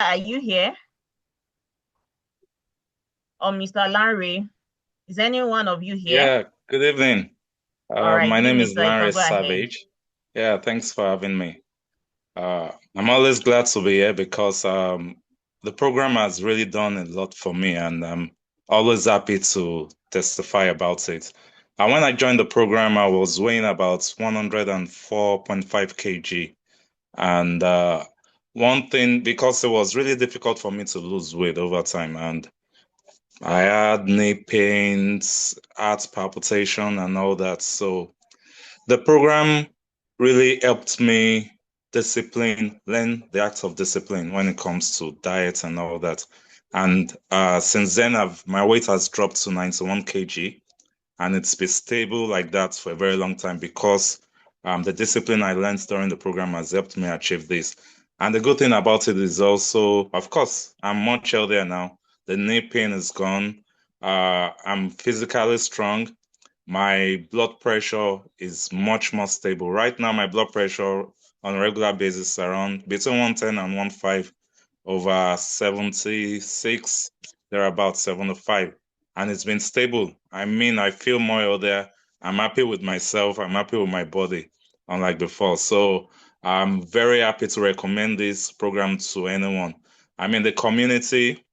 are you here? Or Mr. Larry? Is any one of you here? Yeah, good evening. All right, My good name evening, is sir. You Larry can go ahead. Savage. Yeah, thanks for having me. I'm always glad to be here because the program has really done a lot for me, and I'm always happy to testify about it. When I joined the program, I was weighing about 104.5 kg. And one thing, because it was really difficult for me to lose weight over time, and I had knee pains, heart palpitation, and all that. So the program really helped me learn the act of discipline when it comes to diet and all that. And since then, my weight has dropped to 91 kg, and it's been stable like that for a very long time because the discipline I learned during the program has helped me achieve this. And the good thing about it is also, of course, I'm much healthier now. The knee pain is gone. I'm physically strong. My blood pressure is much more stable. Right now, my blood pressure on a regular basis is around between 110 and 115 over 76, they're about 75. And it's been stable. I mean, I feel more healthier. I'm happy with myself. I'm happy with my body, unlike before. So I'm very happy to recommend this program to anyone. I mean, the community,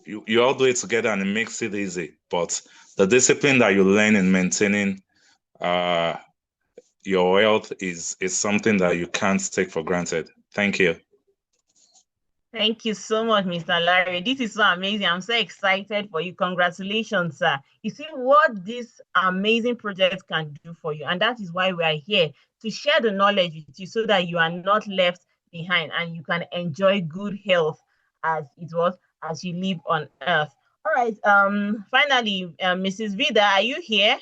you all do it together and it makes it easy. But the discipline that you learn in maintaining uh, your health is something that you can't take for granted. Thank you. Thank you so much, Mr. Larry. This is so amazing. I'm so excited for you. Congratulations, sir. You see what this amazing project can do for you. And that is why we are here to share the knowledge with you so that you are not left behind and you can enjoy good health as it was as you live on earth. All right. Finally, Mrs. Vida, are you here?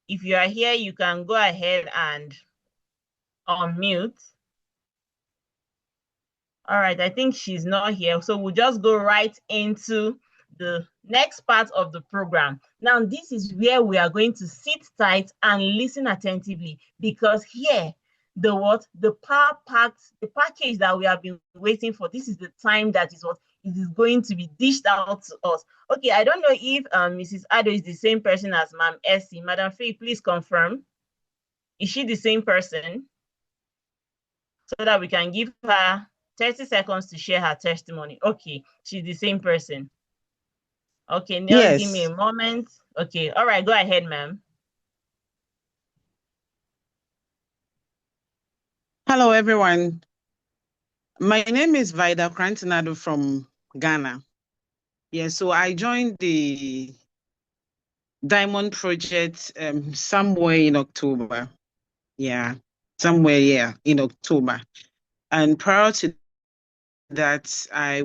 If you are here, you can go ahead and unmute. All right, I think she's not here. So we'll just go right into the next part of the program. Now, this is where we are going to sit tight and listen attentively because here, the power packed, the package that we have been waiting for, this is the time that is what it is going to be dished out to us. Okay, I don't know if Mrs. Ado is the same person as Ma'am Essie. Madam Faye, please confirm. Is she the same person? So that we can give her 30 seconds to share her testimony. Okay, she's the same person. Okay, just give me Yes. a moment. Okay, all right, go ahead, ma'am. Hello, everyone. My name is Vida Krantinado from Ghana. Yeah, so I joined the Diamond Project somewhere in October. Yeah, somewhere, yeah, in October. And prior to that, I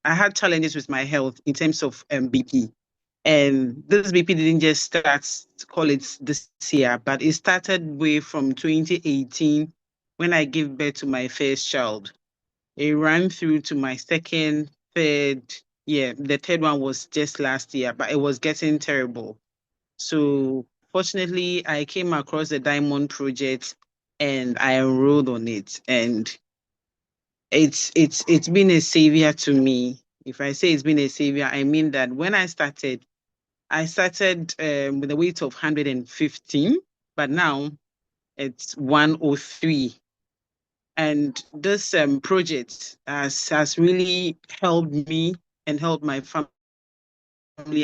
had challenges with my health in terms of BP. And this BP didn't just start, call it this year, but it started way from 2018 when I gave birth to my first child. It ran through to my second, third. Yeah, the third one was just last year, but it was getting terrible. So fortunately, I came across the Diamond Project and I enrolled on it. And it's been a savior to me. If I say it's been a savior, I mean that when I started with a weight of 115, but now it's 103. And this project has really helped me and helped my family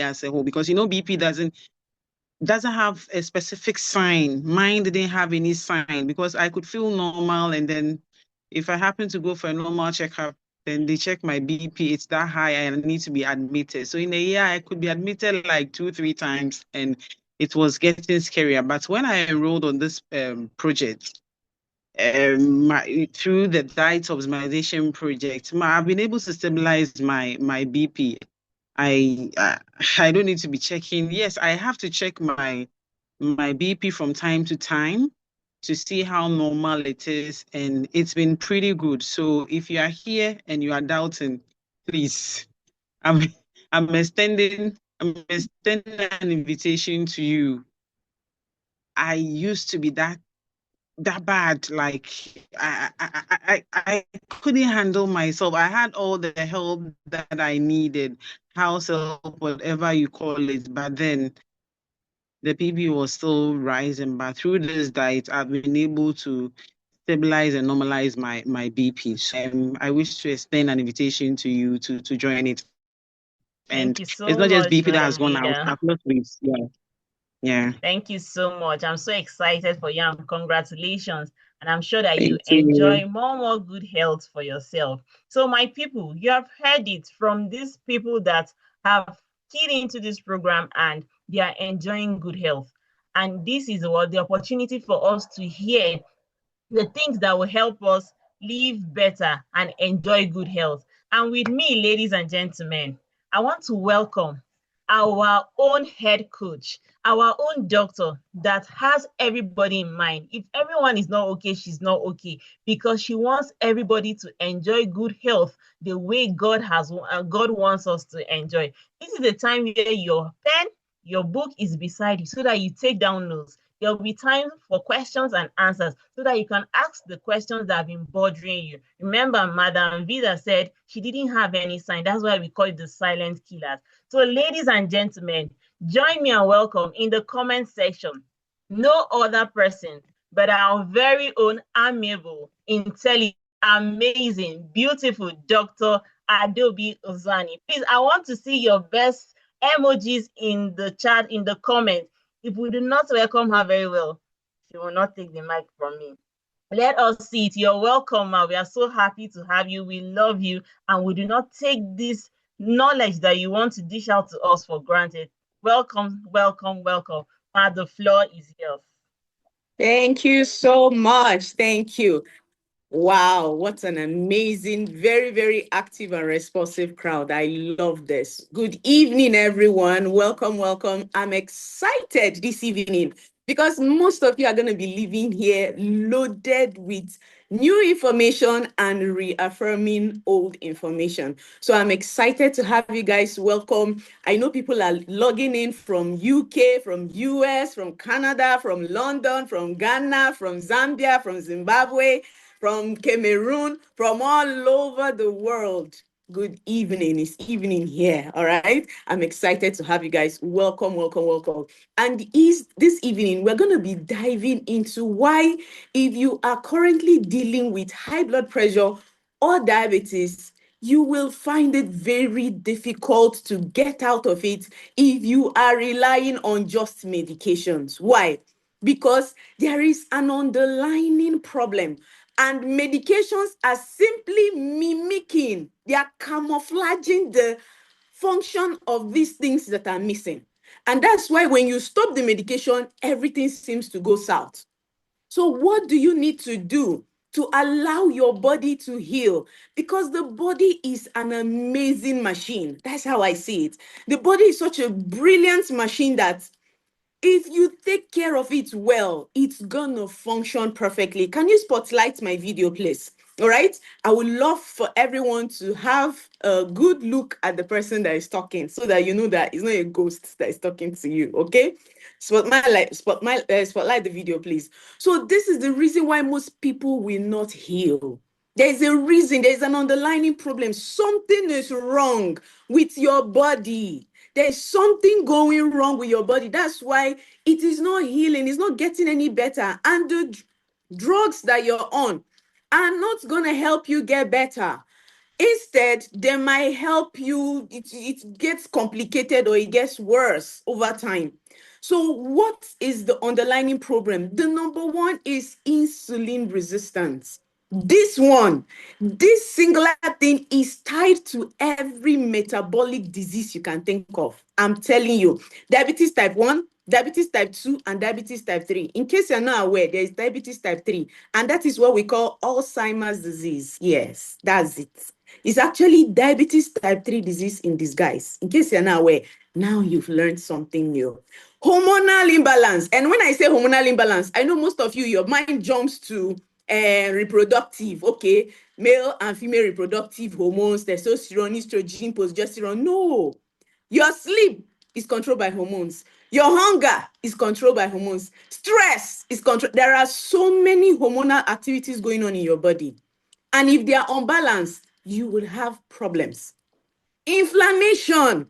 as a whole because BP doesn't have a specific sign. Mine didn't have any sign because I could feel normal, and then if I happen to go for a normal checkup, then they check my BP, it's that high and I need to be admitted. So in a year, I could be admitted like 2, 3 times, and it was getting scarier. But when I enrolled on this project, through the diet optimization project, I've been able to stabilize my BP. I, I I don't need to be checking. Yes, I have to check my BP from time to time to see how normal it is, and it's been pretty good. So if you are here and you are doubting, please, I'm I'm extending an invitation to you. I used to be that that bad. Like I couldn't handle myself. I had all the help that I needed, house help, whatever you call it. But then the PB was still rising. But through this diet, I've been able to stabilize and normalize my BP. So I wish to extend an invitation to you to join it. And Thank you it's so not just much, BP that Madam has gone out. Vida. I've lost weight. Yeah. Yeah. Thank you so much. I'm so excited for you and congratulations. And I'm sure that you Thank you. enjoy more good health for yourself. So, my people, you have heard it from these people that have keyed into this program and they are enjoying good health. And this is what the opportunity for us to hear the things that will help us live better and enjoy good health. And with me, ladies and gentlemen, I want to welcome our own head coach, our own doctor that has everybody in mind. If everyone is not okay, she's not okay, because she wants everybody to enjoy good health the way God wants us to enjoy. This is the time where your pen, your book is beside you so that you take down notes. There'll be time for questions and answers so that you can ask the questions that have been bothering you. Remember, Madam Vida said she didn't have any sign. That's why we call it the silent killers. So, ladies and gentlemen, join me and welcome in the comment section no other person but our very own amiable, intelligent, amazing, beautiful Dr. Adobe Ozani. Please, I want to see your best emojis in the chat, in the comments. If we do not welcome her very well, she will not take the mic from me. Let us see it. You're welcome, ma. We are so happy to have you. We love you, and we do not take this knowledge that you want to dish out to us for granted. Welcome, welcome, welcome. Ma, the floor is yours. Thank you so much. Thank you. Wow, what an amazing, very, very active and responsive crowd. I love this. Good evening, everyone. Welcome, welcome. I'm excited this evening because most of you are going to be leaving here loaded with new information and reaffirming old information. So I'm excited to have you guys. Welcome. I know people are logging in from UK, from US, from Canada, from London, from Ghana, from Zambia, from Zimbabwe, from Cameroon, from all over the world. Good evening. It's evening here. All right. I'm excited to have you guys. Welcome, welcome, welcome. And this evening, we're going to be diving into why, if you are currently dealing with high blood pressure or diabetes, you will find it very difficult to get out of it if you are relying on just medications. Why? Because there is an underlying problem. And medications are simply mimicking, they are camouflaging the function of these things that are missing. And that's why when you stop the medication, everything seems to go south. So what do you need to do to allow your body to heal? Because the body is an amazing machine. That's how I see it. The body is such a brilliant machine that if you take care of it well, it's gonna function perfectly. Can you spotlight my video, please? All right. I would love for everyone to have a good look at the person that is talking so that you know that it's not a ghost that is talking to you. Okay. Spotlight the video, please. So this is the reason why most people will not heal. There's a reason, there's an underlying problem. Something is wrong with your body. There's something going wrong with your body. That's why it is not healing, it's not getting any better. And the drugs that you're on are not going to help you get better. Instead, they might help you, it gets complicated or it gets worse over time. So what is the underlying problem? The number one is insulin resistance. This singular thing is tied to every metabolic disease you can think of. I'm telling you, diabetes type 1, diabetes type 2, and diabetes type 3. In case you're not aware, there is diabetes type 3, and that is what we call Alzheimer's disease. Yes, that's it. It's actually diabetes type 3 disease in disguise. In case you're not aware, now you've learned something new. Hormonal imbalance. And when I say hormonal imbalance, I know most of you, your mind jumps to reproductive, okay? Male and female reproductive hormones, testosterone, estrogen, progesterone. No, your sleep is controlled by hormones. Your hunger is controlled by hormones. Stress is controlled. There are so many hormonal activities going on in your body. And if they are unbalanced, you will have problems. Inflammation.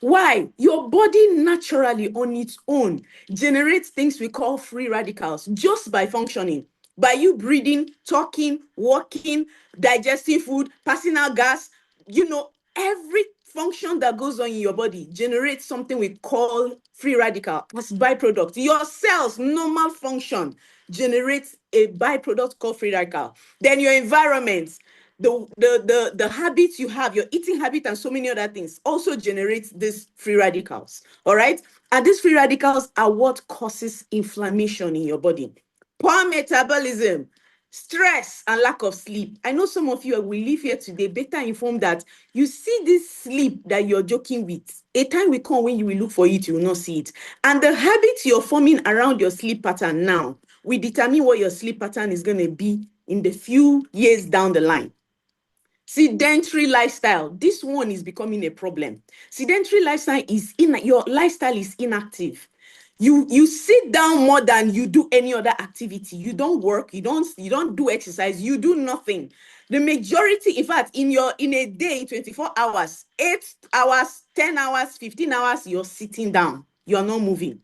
Why? Your body naturally on its own generates things we call free radicals just by functioning. By you breathing, talking, walking, digesting food, passing out gas, every function that goes on in your body generates something we call free radical as byproduct. Your cells, normal function, generates a byproduct called free radical. Then your environment, the habits you have, your eating habit, and so many other things also generates these free radicals. All right. And these free radicals are what causes inflammation in your body. Poor metabolism, stress, and lack of sleep. I know some of you will leave here today better informed that you see this sleep that you're joking with. A time will come when you will look for it, you will not see it. And the habits you're forming around your sleep pattern now will determine what your sleep pattern is going to be in the few years down the line. Sedentary lifestyle. This one is becoming a problem. Sedentary lifestyle is your lifestyle is inactive. You sit down more than you do any other activity. You don't work, you don't do exercise, you do nothing. The majority, in fact, in a day, 24 hours, 8 hours, 10 hours, 15 hours, you're sitting down. You're not moving.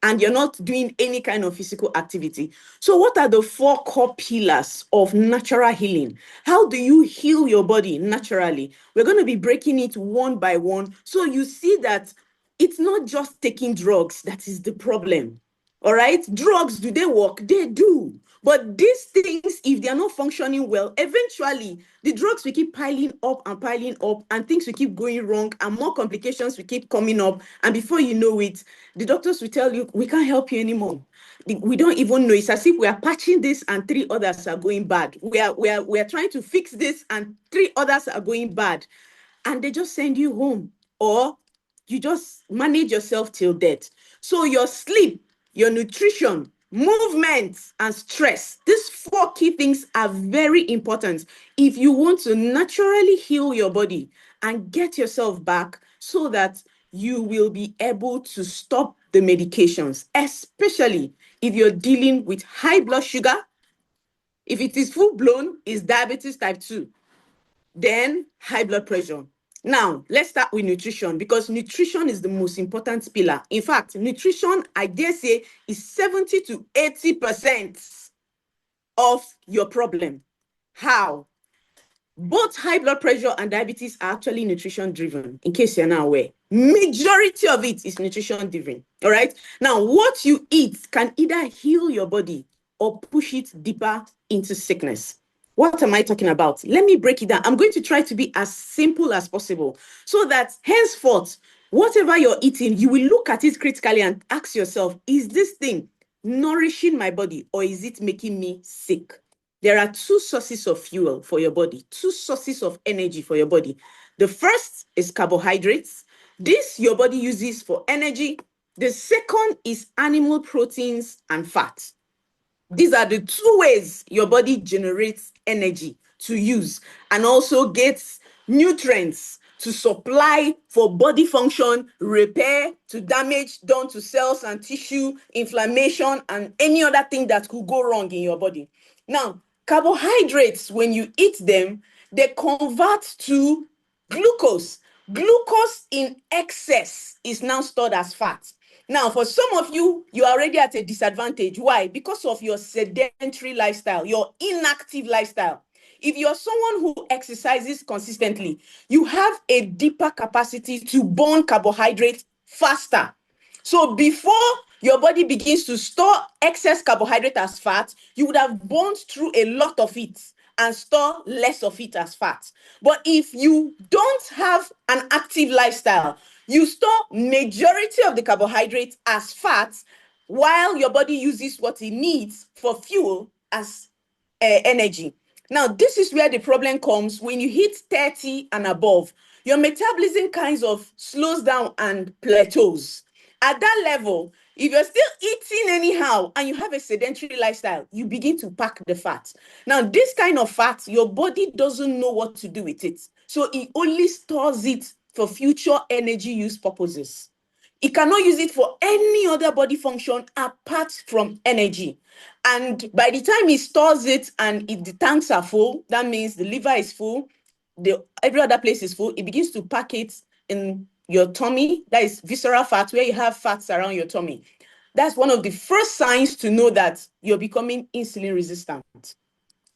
And you're not doing any kind of physical activity. So what are the 4 core pillars of natural healing? How do you heal your body naturally? We're going to be breaking it one by one. So you see that it's not just taking drugs that is the problem. All right? Drugs, do they work? They do. But these things, if they are not functioning well, eventually the drugs will keep piling up, and things will keep going wrong, and more complications will keep coming up. And before you know it, the doctors will tell you, we can't help you anymore. We don't even know. It's as if we are patching this and 3 others are going bad. We are trying to fix this and 3 others are going bad. And they just send you home, or you just manage yourself till death. So your sleep, your nutrition, movement, and stress, these 4 key things are very important if you want to naturally heal your body and get yourself back so that you will be able to stop the medications, especially if you're dealing with high blood sugar. If it is full-blown, it's diabetes type 2, then high blood pressure. Now, let's start with nutrition, because nutrition is the most important pillar. In fact, nutrition, I dare say, is 70 to 80% of your problem. How? Both high blood pressure and diabetes are actually nutrition driven, in case you're not aware. Majority of it is nutrition driven. All right. Now, what you eat can either heal your body or push it deeper into sickness. What am I talking about? Let me break it down. I'm going to try to be as simple as possible so that henceforth, whatever you're eating, you will look at it critically and ask yourself, is this thing nourishing my body or is it making me sick? There are 2 sources of fuel for your body, 2 sources of energy for your body. The first is carbohydrates. This your body uses for energy. The second is animal proteins and fat. These are the 2 ways your body generates energy to use and also gets nutrients to supply for body function, repair, to damage done to cells and tissue, inflammation, and any other thing that could go wrong in your body. Now, carbohydrates, when you eat them, they convert to glucose. Glucose in excess is now stored as fat. Now, for some of you, you are already at a disadvantage. Why? Because of your sedentary lifestyle, your inactive lifestyle. If you're someone who exercises consistently, you have a deeper capacity to burn carbohydrates faster. So before your body begins to store excess carbohydrate as fat, you would have burned through a lot of it and store less of it as fat. But if you don't have an active lifestyle, you store majority of the carbohydrates as fat while your body uses what it needs for fuel as energy. Now, this is where the problem comes when you hit 30 and above. Your metabolism kinds of slows down and plateaus. At that level, if you're still eating anyhow and you have a sedentary lifestyle, you begin to pack the fat. Now, this kind of fat, your body doesn't know what to do with it. So it only stores it for future energy use purposes. It cannot use it for any other body function apart from energy. And by the time it stores it and the tanks are full, that means the liver is full, every other place is full, it begins to pack it in your tummy. That is visceral fat, where you have fats around your tummy. That's one of the first signs to know that you're becoming insulin resistant.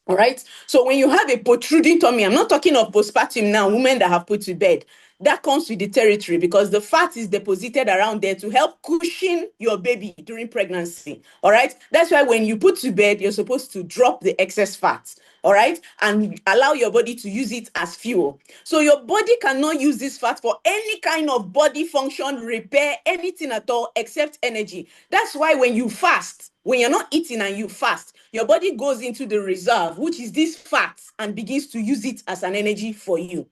All right. So when you have a protruding tummy, I'm not talking of postpartum now, women that have put to bed. That comes with the territory because the fat is deposited around there to help cushion your baby during pregnancy. All right. That's why when you put to bed, you're supposed to drop the excess fat. All right. And allow your body to use it as fuel. So your body cannot use this fat for any kind of body function, repair, anything at all except energy. That's why when you fast, when you're not eating and you fast, your body goes into the reserve, which is this fat, and begins to use it as an energy for you.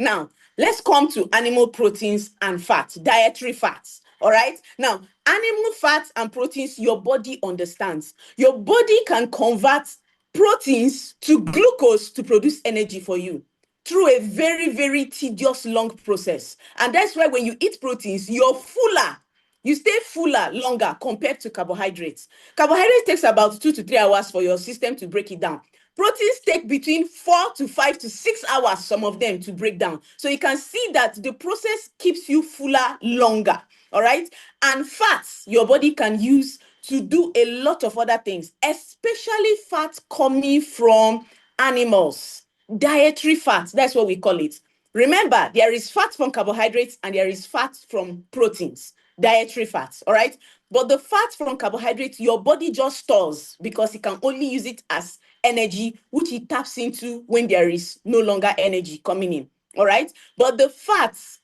Now, let's come to animal proteins and fats, dietary fats. All right. Now, animal fats and proteins, your body understands. Your body can convert proteins to glucose to produce energy for you through a very, very tedious, long process. And that's why when you eat proteins, you're fuller. You stay fuller longer compared to carbohydrates. Carbohydrates takes about 2 to 3 hours for your system to break it down. Proteins take between 4 to 5 to 6 hours, some of them, to break down. So you can see that the process keeps you fuller longer. All right. And fats, your body can use to do a lot of other things, especially fats coming from animals. Dietary fats, that's what we call it. Remember, there is fat from carbohydrates and there is fat from proteins, dietary fats, all right? But the fat from carbohydrates, your body just stores because it can only use it as energy, which it taps into when there is no longer energy coming in, all right? But the fats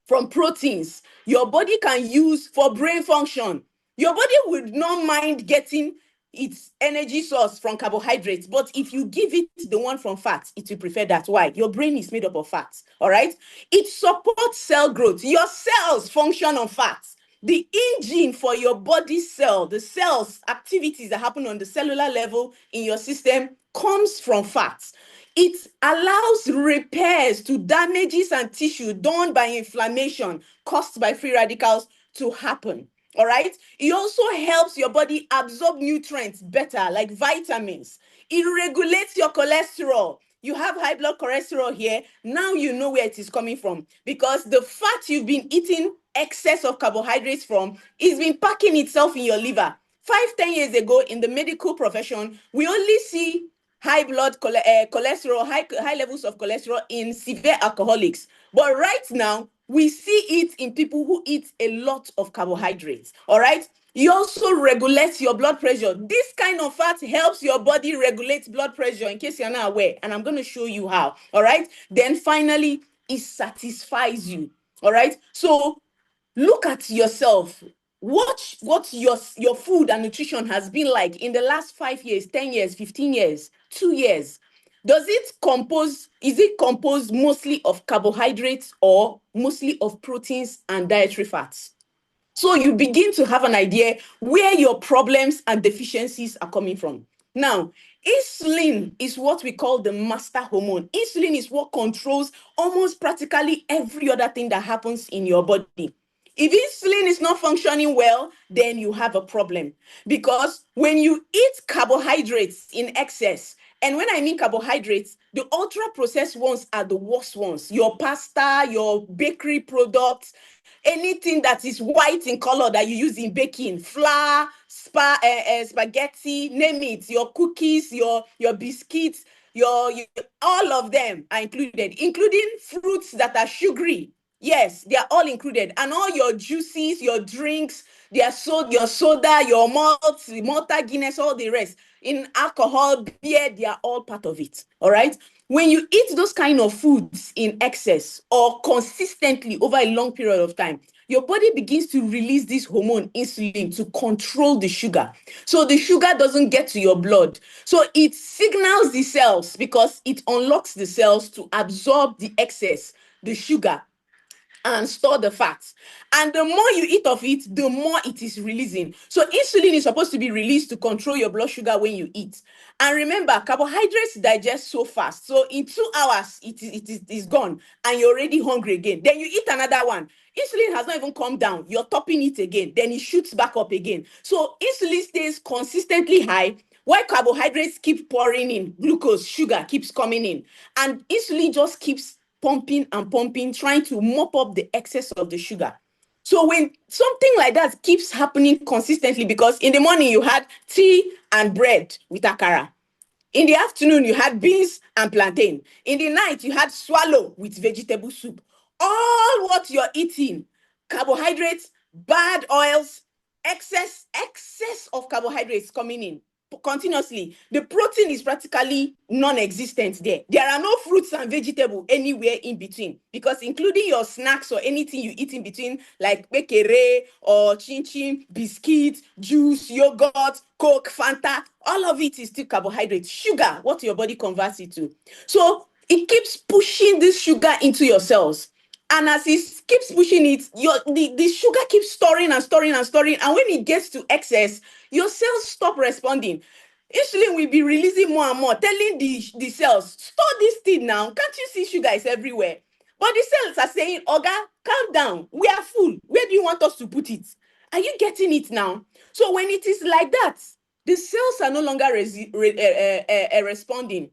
from proteins, your body can use for brain function. Your body would not mind getting its energy source from carbohydrates, but if you give it the one from fats, it will prefer that. Why? Your brain is made up of fats, all right? It supports cell growth. Your cells function on fats. The engine for your body cell, the cells, activities that happen on the cellular level in your system comes from fats. It allows repairs to damages and tissue done by inflammation caused by free radicals to happen. All right. It also helps your body absorb nutrients better, like vitamins. It regulates your cholesterol. You have high blood cholesterol here. Now you know where it is coming from because the fat you've been eating excess of carbohydrates from is been packing itself in your liver. 5-10 years ago in the medical profession, we only see high blood cholesterol, high levels of cholesterol in severe alcoholics. But right now, we see it in people who eat a lot of carbohydrates, all right? You also regulate your blood pressure. This kind of fat helps your body regulate blood pressure, in case you're not aware, and I'm going to show you how, all right? Then finally, it satisfies you, all right? So look at yourself. Watch what your food and nutrition has been like in the last 5 years, 10 years, 15 years, 2 years. Is it composed mostly of carbohydrates or mostly of proteins and dietary fats? So you begin to have an idea where your problems and deficiencies are coming from. Now, insulin is what we call the master hormone. Insulin is what controls almost practically every other thing that happens in your body. If insulin is not functioning well, then you have a problem. Because when you eat carbohydrates in excess, and when I mean carbohydrates, the ultra-processed ones are the worst ones. Your pasta, your bakery products, anything that is white in color that you use in baking, flour, spaghetti, name it, your cookies, your biscuits, all of them are included, including fruits that are sugary. Yes, they are all included. And all your juices, your drinks, your soda, your Malta, Guinness, all the rest. In alcohol, beer, they are all part of it. All right. When you eat those kind of foods in excess or consistently over a long period of time, your body begins to release this hormone insulin to control the sugar. So the sugar doesn't get to your blood. So it signals the cells because it unlocks the cells to absorb the excess, the sugar. and store the fats. And the more you eat of it, the more it is releasing. So insulin is supposed to be released to control your blood sugar when you eat. And remember, carbohydrates digest so fast. So in 2 hours, it is gone, and you're already hungry again. Then you eat another one. Insulin has not even come down. You're topping it again. Then it shoots back up again. So insulin stays consistently high, while carbohydrates keep pouring in. Glucose, sugar keeps coming in. And insulin just keeps pumping and pumping, trying to mop up the excess of the sugar. So when something like that keeps happening consistently, because in the morning you had tea and bread with akara. In the afternoon, you had beans and plantain. In the night, you had swallow with vegetable soup. All what you're eating, carbohydrates, bad oils, excess of carbohydrates coming in continuously. The protein is practically non-existent there. There are no fruits and vegetables anywhere in between, because including your snacks or anything you eat in between, like bekere or chin chin, biscuits, juice, yogurt, Coke, Fanta, all of it is still carbohydrates, sugar, what your body converts it to. So it keeps pushing this sugar into your cells. And as it keeps pushing it, the sugar keeps storing and storing and storing. And when it gets to excess, your cells stop responding. Insulin will be releasing more and more, telling the cells, store this thing now. Can't you see sugar is everywhere? But the cells are saying, Oga, calm down. We are full. Where do you want us to put it? Are you getting it now? So when it is like that, the cells are no longer responding.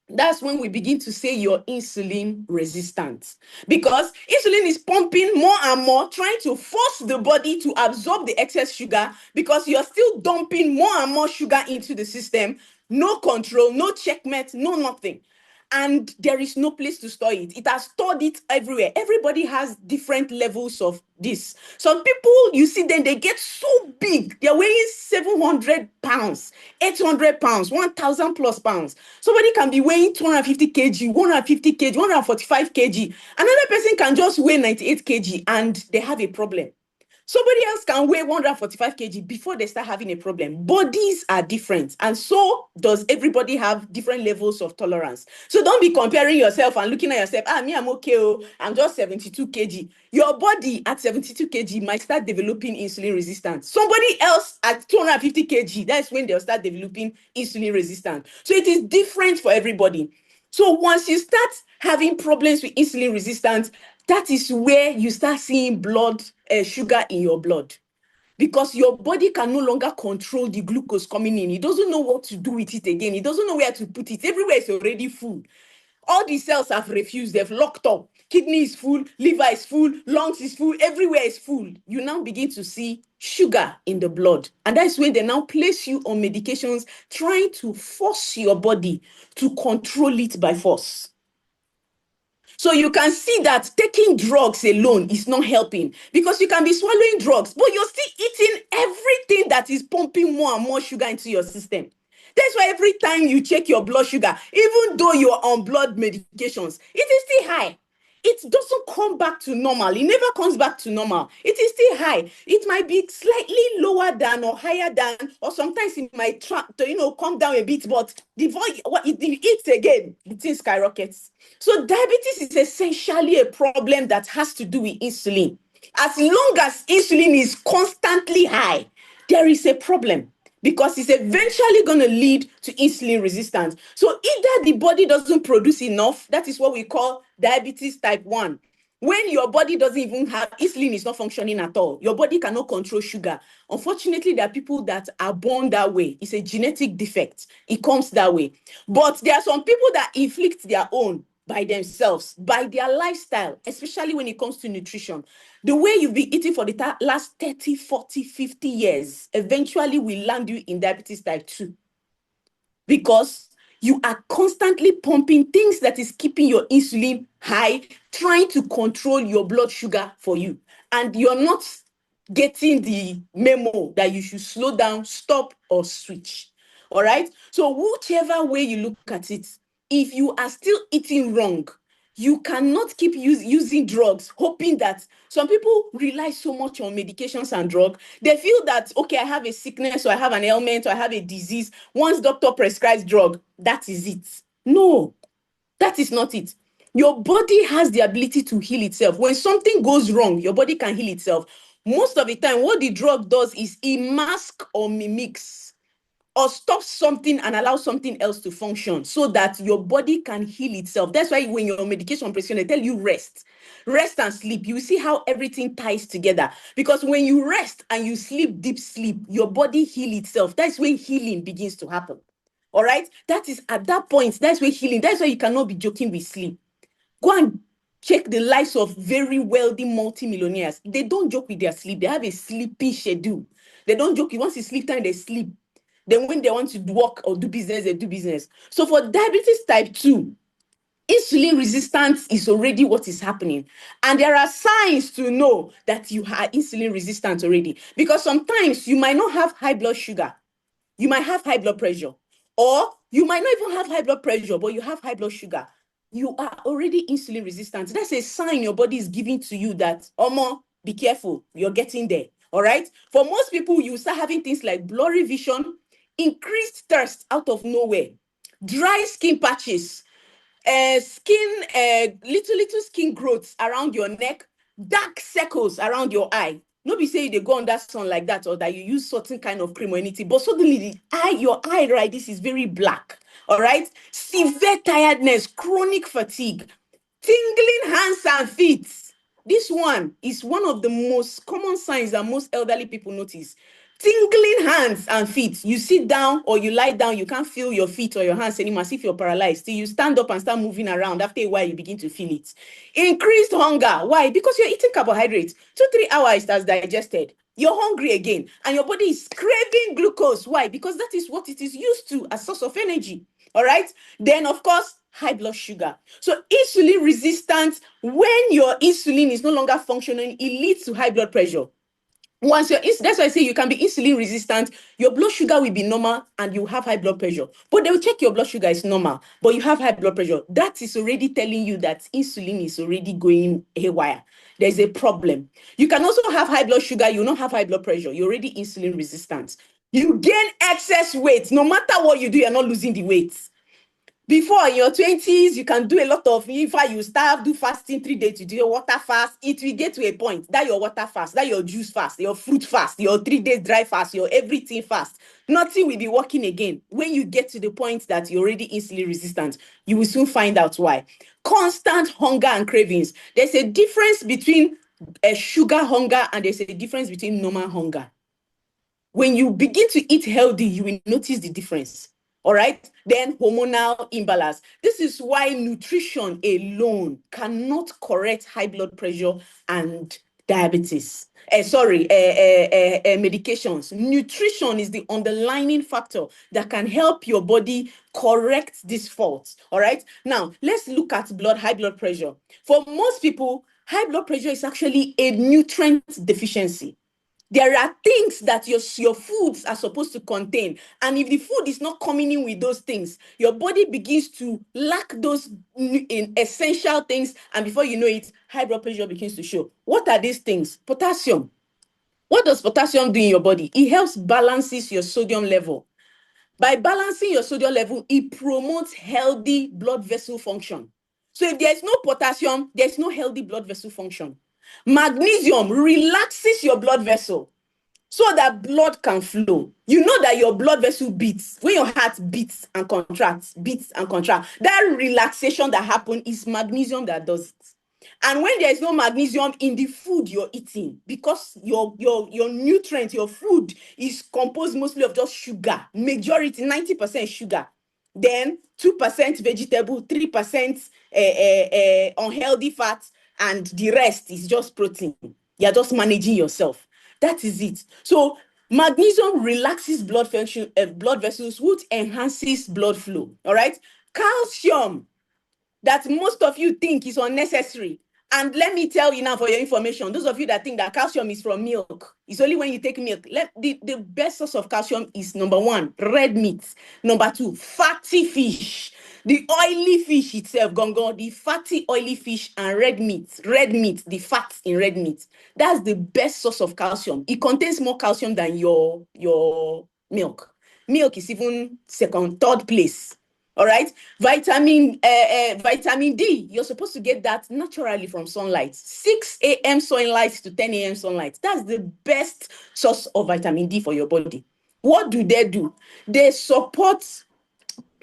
That's when we begin to say you're insulin resistant, because insulin is pumping more and more, trying to force the body to absorb the excess sugar, because you're still dumping more and more sugar into the system. No control, no checkmate, no nothing. And there is no place to store it. It has stored it everywhere. Everybody has different levels of this. Some people, you see them, they get so big. They're weighing 700 pounds, 800 pounds, 1,000 plus pounds. Somebody can be weighing 250 kg, 150 kg, 145 kg. Another person can just weigh 98 kg and they have a problem. Somebody else can weigh 145 kg before they start having a problem. Bodies are different, and so does everybody have different levels of tolerance. So don't be comparing yourself and looking at yourself, me, I'm okay, I'm just 72 kg. Your body at 72 kg might start developing insulin resistance. Somebody else at 250 kg, that's when they'll start developing insulin resistance. So it is different for everybody. So once you start having problems with insulin resistance, that is where you start seeing blood sugar in your blood, because your body can no longer control the glucose coming in. It doesn't know what to do with it again. It doesn't know where to put it. Everywhere is already full. All the cells have refused. They've locked up. Kidney is full, liver is full, lungs is full, everywhere is full. You now begin to see sugar in the blood. And that's when they now place you on medications, trying to force your body to control it by force. So you can see that taking drugs alone is not helping, because you can be swallowing drugs, but you're still eating everything that is pumping more and more sugar into your system. That's why every time you check your blood sugar, even though you're on blood medications, it is still high. It doesn't come back to normal. It never comes back to normal. It is still high. It might be slightly lower than or higher than, or sometimes it might come down a bit, but the voice, what it eats again, the thing skyrockets. So diabetes is essentially a problem that has to do with insulin. As long as insulin is constantly high, there is a problem, because it's eventually going to lead to insulin resistance. So either the body doesn't produce enough, that is what we call diabetes type 1. When your body doesn't even have, insulin is not functioning at all. Your body cannot control sugar. Unfortunately, there are people that are born that way. It's a genetic defect. It comes that way. But there are some people that inflict their own by themselves, by their lifestyle, especially when it comes to nutrition. The way you've been eating for the last 30, 40, 50 years eventually will land you in diabetes type 2, because you are constantly pumping things that is keeping your insulin high, trying to control your blood sugar for you. And you're not getting the memo that you should slow down, stop, or switch. All right? So whichever way you look at it, if you are still eating wrong, you cannot keep using drugs, hoping that some people rely so much on medications and drugs. They feel that, okay, I have a sickness, or I have an ailment, or I have a disease. Once doctor prescribes drug, that is it. No, that is not it. Your body has the ability to heal itself. When something goes wrong, your body can heal itself. Most of the time, what the drug does is it masks or mimics or stops something and allows something else to function so that your body can heal itself. That's why when you're on medication prescription, they tell you rest and sleep. You see how everything ties together. Because when you rest and you sleep deep sleep, your body heals itself. That's when healing begins to happen. All right? That is at that point, that's where healing, that's why you cannot be joking with sleep. Go and check the lives of very wealthy multimillionaires. They don't joke with their sleep. They have a sleepy schedule. They don't joke. Once it's sleep time, they sleep. Then when they want to work or do business, they do business. So for diabetes type 2, insulin resistance is already what is happening. And there are signs to know that you are insulin resistant already. Because sometimes you might not have high blood sugar. You might have high blood pressure. Or you might not even have high blood pressure, but you have high blood sugar. You are already insulin resistant. That's a sign your body is giving to you that, Omo, be careful, you're getting there. All right? For most people, you start having things like blurry vision, increased thirst out of nowhere, dry skin patches, little skin growths around your neck, dark circles around your eye. No be say they go under sun like that or that you use certain kind of cream or anything, but suddenly your eye, right, this is very black. All right, severe tiredness, chronic fatigue, tingling hands and feet. This one is one of the most common signs that most elderly people notice. Tingling hands and feet. You sit down or you lie down, you can't feel your feet or your hands anymore as if you're paralyzed. Till you stand up and start moving around. After a while, you begin to feel it. Increased hunger. Why? Because you're eating carbohydrates. 2-3 hours it has digested. You're hungry again. And your body is craving glucose. Why? Because that is what it is used to as source of energy. All right. Then, of course, high blood sugar. So insulin resistance, when your insulin is no longer functioning, it leads to high blood pressure. That's why I say you can be insulin resistant, your blood sugar will be normal and you have high blood pressure. But they will check your blood sugar is normal, but you have high blood pressure. That is already telling you that insulin is already going haywire. There's a problem. You can also have high blood sugar, you don't have high blood pressure. You're already insulin resistant. You gain excess weight. No matter what you do, you're not losing the weight. Before in your 20s, you can do a lot of, if you start, do fasting 3 days, you do your water fast, it will get to a point that your water fast, that your juice fast, your fruit fast, your 3 days dry fast, your everything fast, nothing will be working again. When you get to the point that you're already insulin resistant, you will soon find out why. Constant hunger and cravings. There's a difference between a sugar hunger and there's a difference between normal hunger. When you begin to eat healthy, you will notice the difference. All right. Then hormonal imbalance. This is why nutrition alone cannot correct high blood pressure and diabetes. Medications. Nutrition is the underlying factor that can help your body correct these faults. All right. Now, let's look at high blood pressure. For most people, high blood pressure is actually a nutrient deficiency. There are things that your foods are supposed to contain. And if the food is not coming in with those things, your body begins to lack those essential things. And before you know it, high blood pressure begins to show. What are these things? Potassium. What does potassium do in your body? It helps balances your sodium level. By balancing your sodium level, it promotes healthy blood vessel function. So if there's no potassium, there's no healthy blood vessel function. Magnesium relaxes your blood vessel so that blood can flow. You know that your blood vessel beats. When your heart beats and contracts, that relaxation that happens is magnesium that does it. And when there is no magnesium in the food you're eating, because your nutrient, your food is composed mostly of just sugar, majority, 90% sugar, then 2% vegetable, 3% unhealthy fat, and the rest is just protein. You're just managing yourself. That is it. So magnesium relaxes blood vessels, which enhances blood flow. All right. Calcium, that most of you think is unnecessary. And let me tell you now for your information, those of you that think that calcium is from milk, it's only when you take milk. The best source of calcium is number 1, red meat. Number 2, fatty fish. The oily fish itself, gongo, the fatty oily fish and red meat, the fat in red meat. That's the best source of calcium. It contains more calcium than your milk. Milk is even second, third place. All right. Vitamin D, you're supposed to get that naturally from sunlight. 6 a.m. sunlight to 10 a.m. sunlight. That's the best source of vitamin D for your body. What do? They support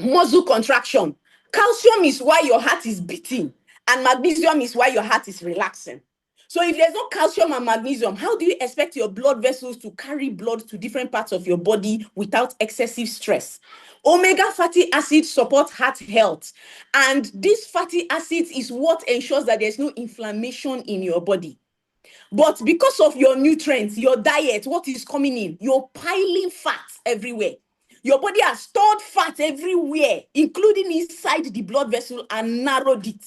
muscle contraction. Calcium is why your heart is beating, and magnesium is why your heart is relaxing. So if there's no calcium and magnesium, how do you expect your blood vessels to carry blood to different parts of your body without excessive stress? Omega fatty acids support heart health, and this fatty acids is what ensures that there's no inflammation in your body. But because of your nutrients, your diet, what is coming in, you're piling fats everywhere. Your body has stored fat everywhere, including inside the blood vessel, and narrowed it.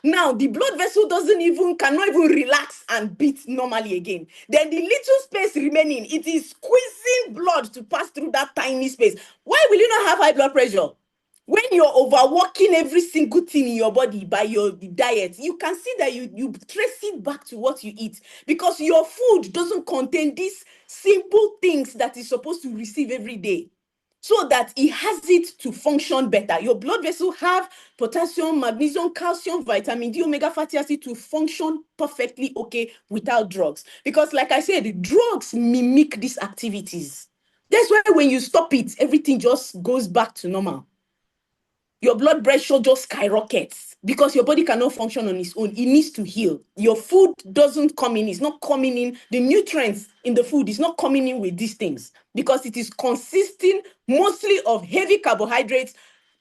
Now, the blood vessel cannot even relax and beat normally again. Then the little space remaining, it is squeezing blood to pass through that tiny space. Why will you not have high blood pressure? When you're overworking every single thing in your body by your diet, you can see that you trace it back to what you eat, because your food doesn't contain these simple things that is supposed to receive every day, so that it has it to function better. Your blood vessel have potassium, magnesium, calcium, vitamin D, omega fatty acid to function perfectly okay without drugs. Because like I said, drugs mimic these activities. That's why when you stop it, everything just goes back to normal. Your blood pressure just skyrockets because your body cannot function on its own. It needs to heal. Your food doesn't come in. It's not coming in. The nutrients in the food is not coming in with these things because it is consisting mostly of heavy carbohydrates,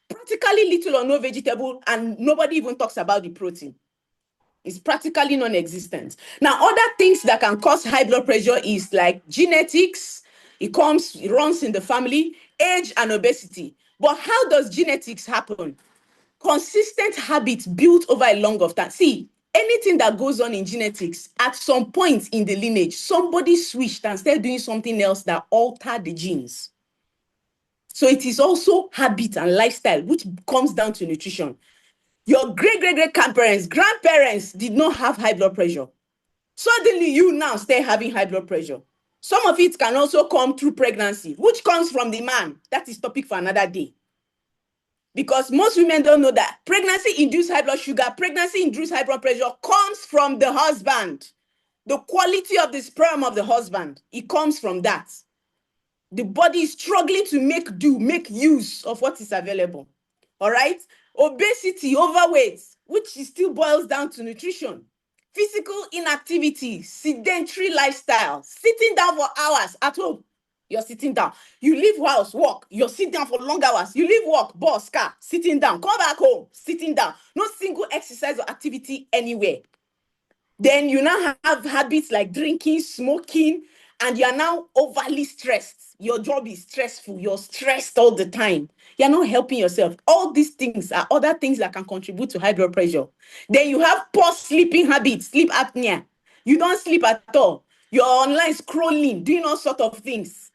practically little or no vegetable, and nobody even talks about the protein. It's practically non-existent. Now, other things that can cause high blood pressure is like genetics. It runs in the family, age, and obesity. But how does genetics happen? Consistent habits built over a long of time. See, anything that goes on in genetics, at some point in the lineage, somebody switched and started doing something else that altered the genes. So it is also habit and lifestyle, which comes down to nutrition. Your grandparents did not have high blood pressure. Suddenly, you now start having high blood pressure. Some of it can also come through pregnancy, which comes from the man. That is topic for another day. Because most women don't know that pregnancy-induced high blood sugar, pregnancy-induced high blood pressure comes from the husband. The quality of the sperm of the husband, it comes from that. The body is struggling to make use of what is available. All right? Obesity, overweight, which still boils down to nutrition. Physical inactivity, sedentary lifestyle, sitting down for hours at home. You're sitting down. You leave house, walk. You're sitting down for long hours. You leave work, bus, car, sitting down. Come back home, sitting down. No single exercise or activity anywhere. Then you now have habits like drinking, smoking, and you're now overly stressed. Your job is stressful. You're stressed all the time. You're not helping yourself. All these things are other things that can contribute to high blood pressure. Then you have poor sleeping habits, sleep apnea. You don't sleep at all. You're online scrolling, doing all sorts of things.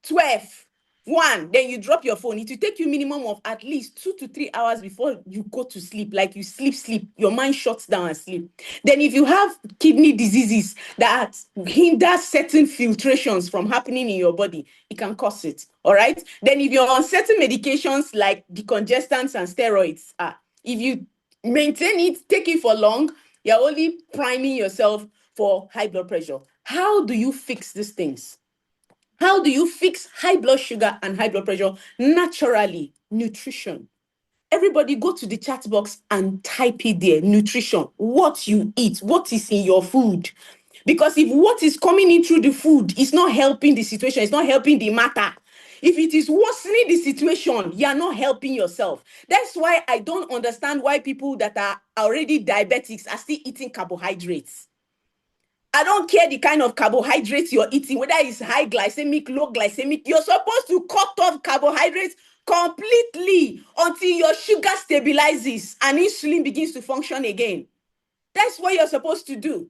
12, 1, then you drop your phone. It will take you minimum of at least 2 to 3 hours before you go to sleep. Like you sleep, your mind shuts down and sleep. Then if you have kidney diseases that hinder certain filtrations from happening in your body, it can cause it. All right. Then if you're on certain medications like decongestants and steroids, if you maintain it, take it for long, you're only priming yourself for high blood pressure. How do you fix these things? How do you fix high blood sugar and high blood pressure? Naturally, nutrition. Everybody go to the chat box and type it there. Nutrition, what you eat, what is in your food. Because if what is coming in through the food is not helping the situation, it's not helping the matter. If it is worsening the situation, you are not helping yourself. That's why I don't understand why people that are already diabetics are still eating carbohydrates. I don't care the kind of carbohydrates you're eating, whether it's high glycemic, low glycemic. You're supposed to cut off carbohydrates completely until your sugar stabilizes and insulin begins to function again. That's what you're supposed to do.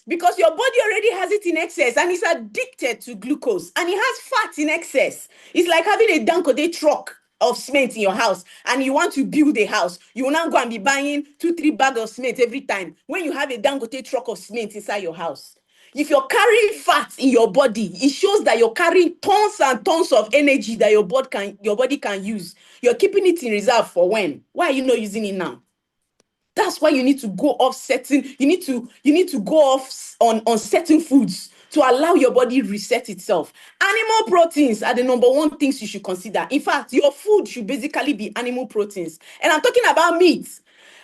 Because your body already has it in excess and it's addicted to glucose and it has fat in excess. It's like having a Dangote truck of cement in your house and you want to build a house. You will now go and be buying 2-3 bags of cement every time when you have a Dangote truck of cement inside your house. If you're carrying fat in your body, it shows that you're carrying tons and tons of energy that your body can use. You're keeping it in reserve for when? Why are you not using it now? That's why you need to go off certain, you need to go off on certain foods to allow your body reset itself. Animal proteins are the number one things you should consider. In fact, your food should basically be animal proteins. And I'm talking about meat.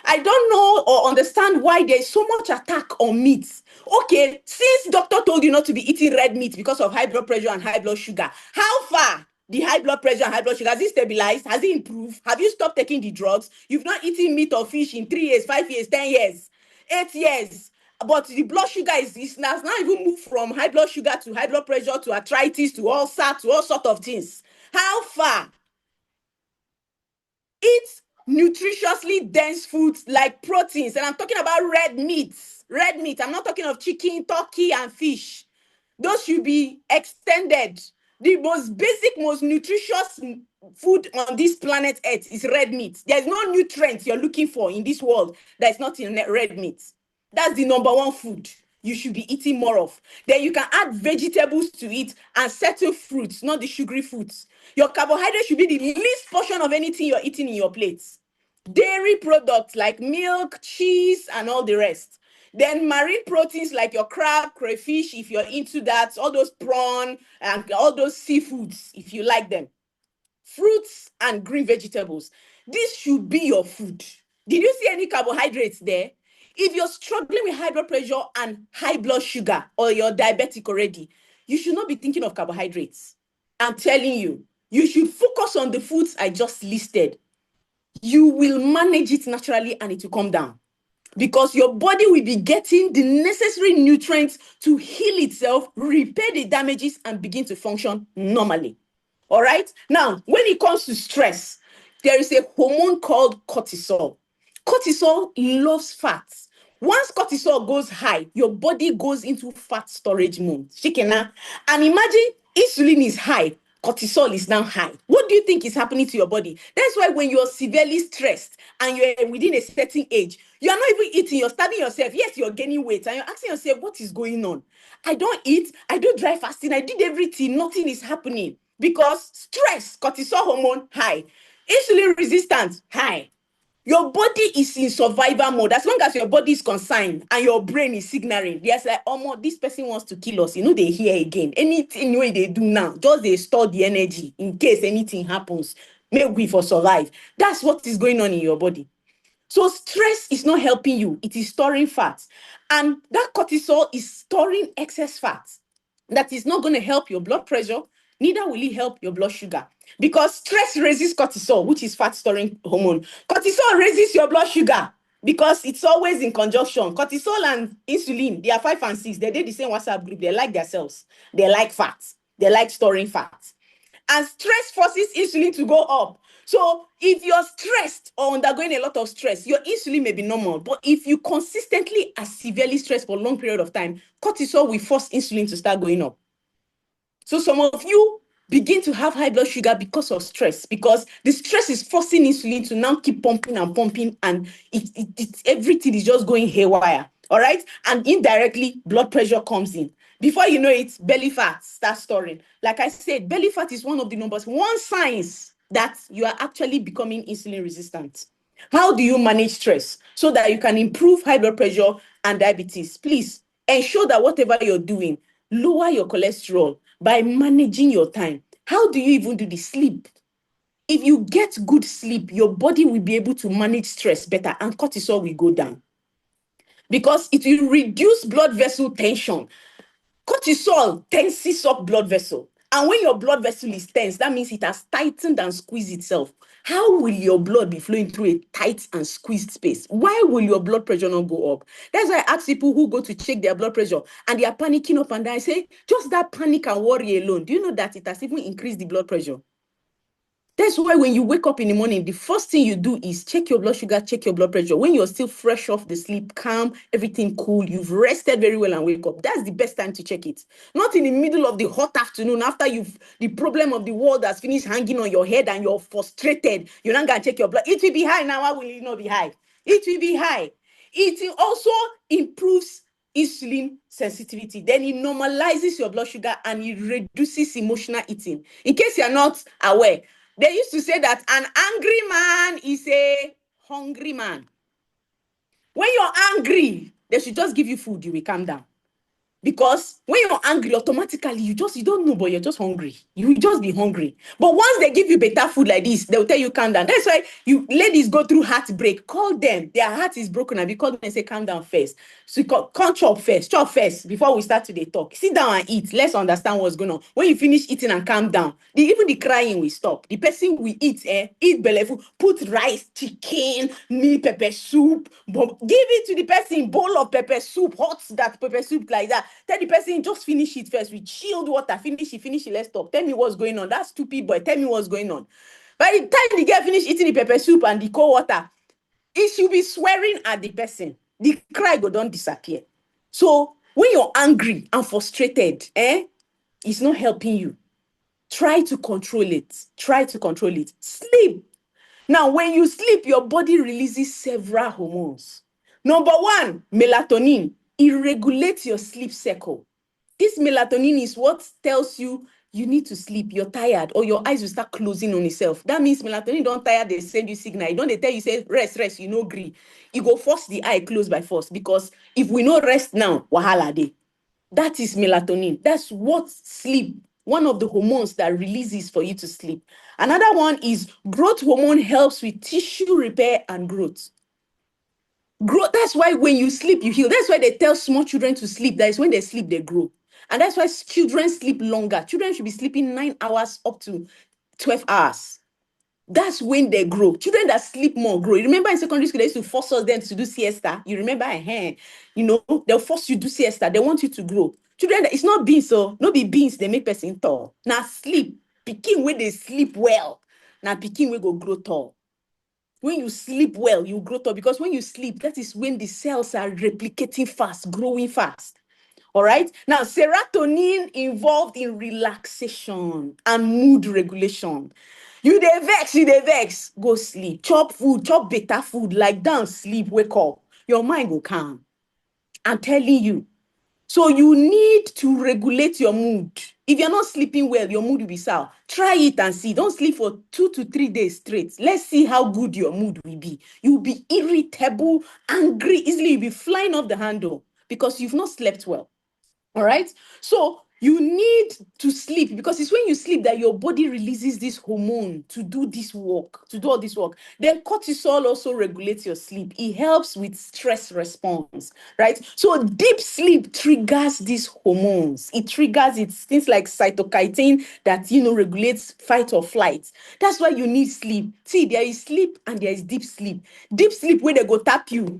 I don't know or understand why there's so much attack on meat. Okay, since doctor told you not to be eating red meat because of high blood pressure and high blood sugar, how far the high blood pressure and high blood sugar, has it stabilized? Has it improved? Have you stopped taking the drugs? You've not eaten meat or fish in 3 years, 5 years, 10 years, 8 years. But the blood sugar has now even moved from high blood sugar to high blood pressure to arthritis to ulcer to all sorts of things. How far? Eat nutritiously dense foods like proteins. And I'm talking about red meats. Red meat. I'm not talking of chicken, turkey, and fish. Those should be extended. The most basic, most nutritious food on this planet Earth is red meat. There's no nutrients you're looking for in this world that is not in red meat. That's the number one food you should be eating more of. Then you can add vegetables to it and certain fruits, not the sugary foods. Your carbohydrate should be the least portion of anything you're eating in your plates. Dairy products like milk, cheese, and all the rest. Then marine proteins like your crab, crayfish, if you're into that, all those prawn and all those seafoods, if you like them. Fruits and green vegetables. This should be your food. Did you see any carbohydrates there? If you're struggling with high blood pressure and high blood sugar, or you're diabetic already, you should not be thinking of carbohydrates. I'm telling you, you should focus on the foods I just listed. You will manage it naturally and it will come down, because your body will be getting the necessary nutrients to heal itself, repair the damages, and begin to function normally. All right? Now, when it comes to stress, there is a hormone called cortisol. Cortisol loves fats. Once cortisol goes high, your body goes into fat storage mode. Shikena. And imagine insulin is high, cortisol is now high. What do you think is happening to your body? That's why when you're severely stressed and you're within a certain age, you're not even eating, you're starving yourself. Yes, you're gaining weight and you're asking yourself, what is going on? I don't eat, I do dry fasting, I did everything, nothing is happening. Because stress, cortisol hormone, high. Insulin resistance, high. Your body is in survival mode. As long as your body is concerned and your brain is signaling, there's like, oh, this person wants to kill us. You know, they hear again. Anything they do now, just they store the energy in case anything happens. May we for survive. That's what is going on in your body. So stress is not helping you. It is storing fat. And that cortisol is storing excess fat. That is not going to help your blood pressure, neither will it help your blood sugar. Because stress raises cortisol, which is fat storing hormone. Cortisol raises your blood sugar because it's always in conjunction. Cortisol and insulin, they are 5 and 6. They did the same WhatsApp group. They like their cells. They like fat. They like storing fat. And stress forces insulin to go up. So if you're stressed or undergoing a lot of stress, your insulin may be normal. But if you consistently are severely stressed for a long period of time, cortisol will force insulin to start going up. So some of you begin to have high blood sugar because of stress, because the stress is forcing insulin to now keep pumping and pumping, and everything is just going haywire. All right. And indirectly, blood pressure comes in. Before you know it, belly fat starts storing. Like I said, belly fat is one of the numbers one signs that you are actually becoming insulin resistant. How do you manage stress so that you can improve high blood pressure and diabetes? Please ensure that whatever you're doing, lower your cholesterol by managing your time. How do you even do the sleep? If you get good sleep, your body will be able to manage stress better and cortisol will go down, because it will reduce blood vessel tension. Cortisol tenses up blood vessel. And when your blood vessel is tense, that means it has tightened and squeezed itself. How will your blood be flowing through a tight and squeezed space? Why will your blood pressure not go up? That's why I ask people who go to check their blood pressure and they are panicking up and down. I say, just that panic and worry alone, do you know that it has even increased the blood pressure? That's why when you wake up in the morning, the first thing you do is check your blood sugar, check your blood pressure. When you're still fresh off the sleep, calm, everything cool, you've rested very well and wake up. That's the best time to check it. Not in the middle of the hot afternoon after the problem of the world has finished hanging on your head and you're frustrated. You're not going to check your blood. It will be high now. Why will it not be high? It will be high. It also improves insulin sensitivity. Then it normalizes your blood sugar and it reduces emotional eating. In case you're not aware, they used to say that an angry man is a hungry man. When you're angry, they should just give you food, you will calm down. Because when you're angry, automatically you don't know, but you're just hungry. You will just be hungry. But once they give you better food like this, they'll tell you calm down. That's why you ladies go through heartbreak. Call them. Their heart is broken, and because they say calm down first. So you can't chop first before we start to talk. Sit down and eat. Let's understand what's going on. When you finish eating and calm down, even the crying will stop. The person will eat belly food, put rice, chicken, meat, pepper soup, but give it to the person, bowl of pepper soup, hot that pepper soup like that. Tell the person, just finish it first with chilled water. Finish it, let's talk. Tell me what's going on. That stupid boy, tell me what's going on. By the time the girl finish eating the pepper soup and the cold water, it should be swearing at the person. The cry go don't disappear. So when you're angry and frustrated, it's not helping you. Try to control it. Sleep. Now, when you sleep, your body releases several hormones. Number one, melatonin. It regulates your sleep cycle. This melatonin is what tells you need to sleep, you're tired, or your eyes will start closing on itself. That means melatonin don't tire, they send you signal. Don't they tell you, say, rest, you no agree. You go force the eye close by force, because if we no rest now, wahala dey. That is melatonin. That's what sleep, one of the hormones that releases for you to sleep. Another one is growth hormone, helps with tissue repair and growth. That's why when you sleep, you heal. That's why they tell small children to sleep. That is when they sleep, they grow. And that's why children sleep longer. Children should be sleeping 9 hours up to 12 hours. That's when they grow. Children that sleep more grow. You remember in secondary school, they used to force us then to do siesta. You remember? They'll force you to do siesta. They want you to grow. Children, it's not beans, so no be beans, they make person tall. Now sleep. Pikin when they sleep well. Now pikin will go grow tall. When you sleep well, you grow tall, because when you sleep, that is when the cells are replicating fast, growing fast. All right. Now, serotonin involved in relaxation and mood regulation. You dey vex, go sleep. Chop food, chop better food, lie down, sleep, wake up. Your mind go calm. I'm telling you. So you need to regulate your mood. If you're not sleeping well, your mood will be sour. Try it and see. Don't sleep for 2 to 3 days straight. Let's see how good your mood will be. You'll be irritable, angry, easily. You'll be flying off the handle because you've not slept well. All right. So you need to sleep, because it's when you sleep that your body releases this hormone to do this work, to do all this work. Then cortisol also regulates your sleep. It helps with stress response, right? So deep sleep triggers these hormones. It triggers things like cytokinin that, regulates fight or flight. That's why you need sleep. See, there is sleep and there is deep sleep. Deep sleep where they go tap you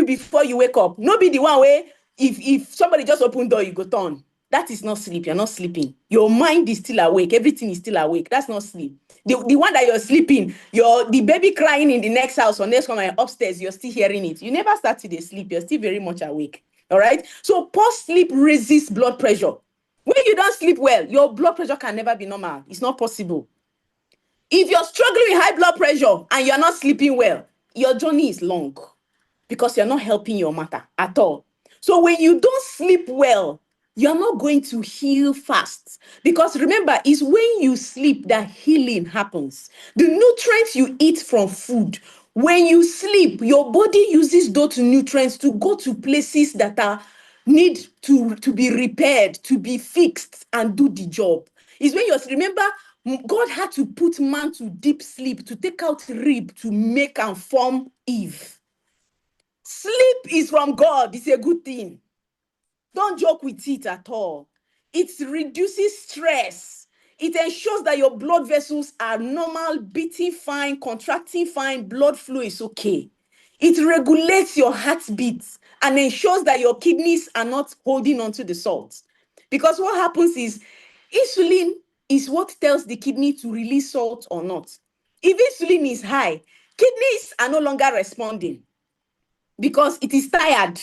before you wake up. No be the one where if somebody just open door, you go turn. That is not sleep. You're not sleeping. Your mind is still awake. Everything is still awake. That's not sleep. The one that you're sleeping, the baby crying in the next house or next one upstairs, you're still hearing it. You never started to sleep. You're still very much awake. All right. So poor sleep raises blood pressure. When you don't sleep well, your blood pressure can never be normal. It's not possible. If you're struggling with high blood pressure and you're not sleeping well, your journey is long, because you're not helping your matter at all. So when you don't sleep well, you're not going to heal fast, because remember, it's when you sleep that healing happens. The nutrients you eat from food, when you sleep, your body uses those nutrients to go to places that need to be repaired, to be fixed, and do the job. It's when remember, God had to put man to deep sleep to take out rib to make and form Eve. Sleep is from God. It's a good thing. Don't joke with it at all. It reduces stress. It ensures that your blood vessels are normal, beating fine, contracting fine, blood flow is okay. It regulates your heartbeat and ensures that your kidneys are not holding onto the salt. Because what happens is, insulin is what tells the kidney to release salt or not. If insulin is high, kidneys are no longer responding because it is tired.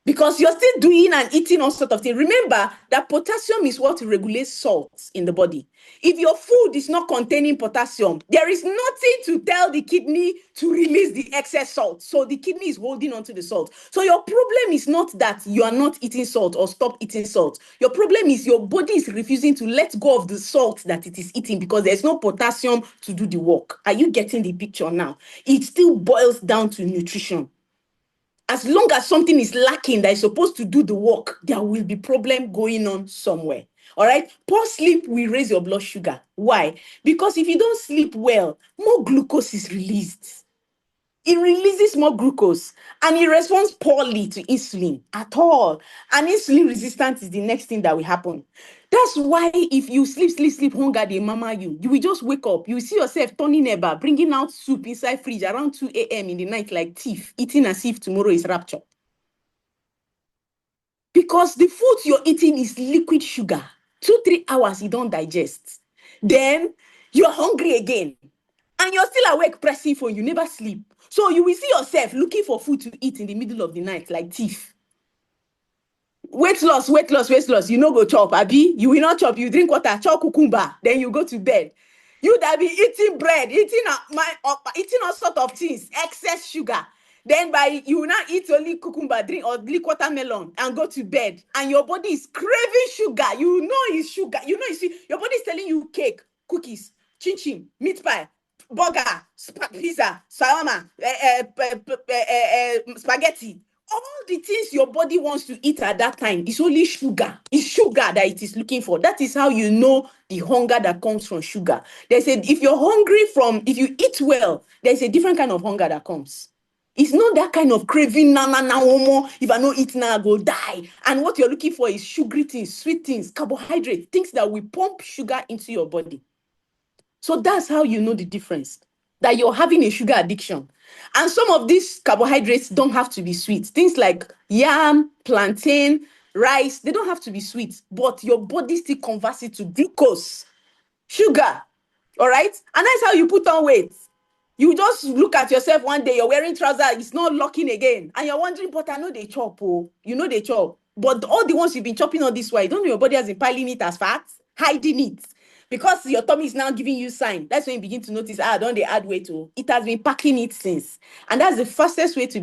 because you're still doing and eating all sort of things. Remember that potassium is what regulates salts in the body. If your food is not containing potassium, there is nothing to tell the kidney to release the excess salt. So the kidney is holding on to the salt. So your problem is not that you are not eating salt or stop eating salt. Your problem is your body is refusing to let go of the salt that it is eating because there's no potassium to do the work. Are you getting the picture now? It still boils down to nutrition. As long as something is lacking that is supposed to do the work, there will be problem going on somewhere. All right. Poor sleep will raise your blood sugar. Why? Because if you don't sleep well, more glucose is released. It releases more glucose and it responds poorly to insulin at all. And insulin resistance is the next thing that will happen. That's why if you sleep, hunger, they mama you will just wake up. You will see yourself turning eba, bringing out soup inside fridge around 2 a.m. in the night like thief, eating as if tomorrow is rapture. Because the food you're eating is liquid sugar. 2-3 hours, you don't digest. Then you're hungry again. And you're still awake pressing phone, you never sleep. So you will see yourself looking for food to eat in the middle of the night like thief. Weight loss. You no go chop, abi. You will not chop, you drink water, chop cucumber, then you go to bed. You that be eating bread, eating all sort of things, excess sugar. Then you will not eat only cucumber, drink or drink watermelon and go to bed. And your body is craving sugar. You know it's sugar. You know your body is telling you cake, cookies, chin, meat pie, burger, pizza, shawarma, spaghetti. All the things your body wants to eat at that time is only sugar. It's sugar that it is looking for. That is how you know the hunger that comes from sugar. They said if you're hungry if you eat well, there's a different kind of hunger that comes. It's not that kind of craving, if I don't eat now, I go die. And what you're looking for is sugary things, sweet things, carbohydrates, things that will pump sugar into your body. So that's how you know the difference, that you're having a sugar addiction. And some of these carbohydrates don't have to be sweet. Things like yam, plantain, rice, they don't have to be sweet, but your body still converts it to glucose, sugar. All right? And that's how you put on weight. You just look at yourself one day, you're wearing trousers, it's not locking again. And you're wondering, but I know they chop, oh. You know they chop. But all the ones you've been chopping all this way, don't know your body has been piling it as fat, hiding it. Because your tummy is now giving you sign. That's when you begin to notice, don't they add weight to? It has been packing it since. And that's the fastest way to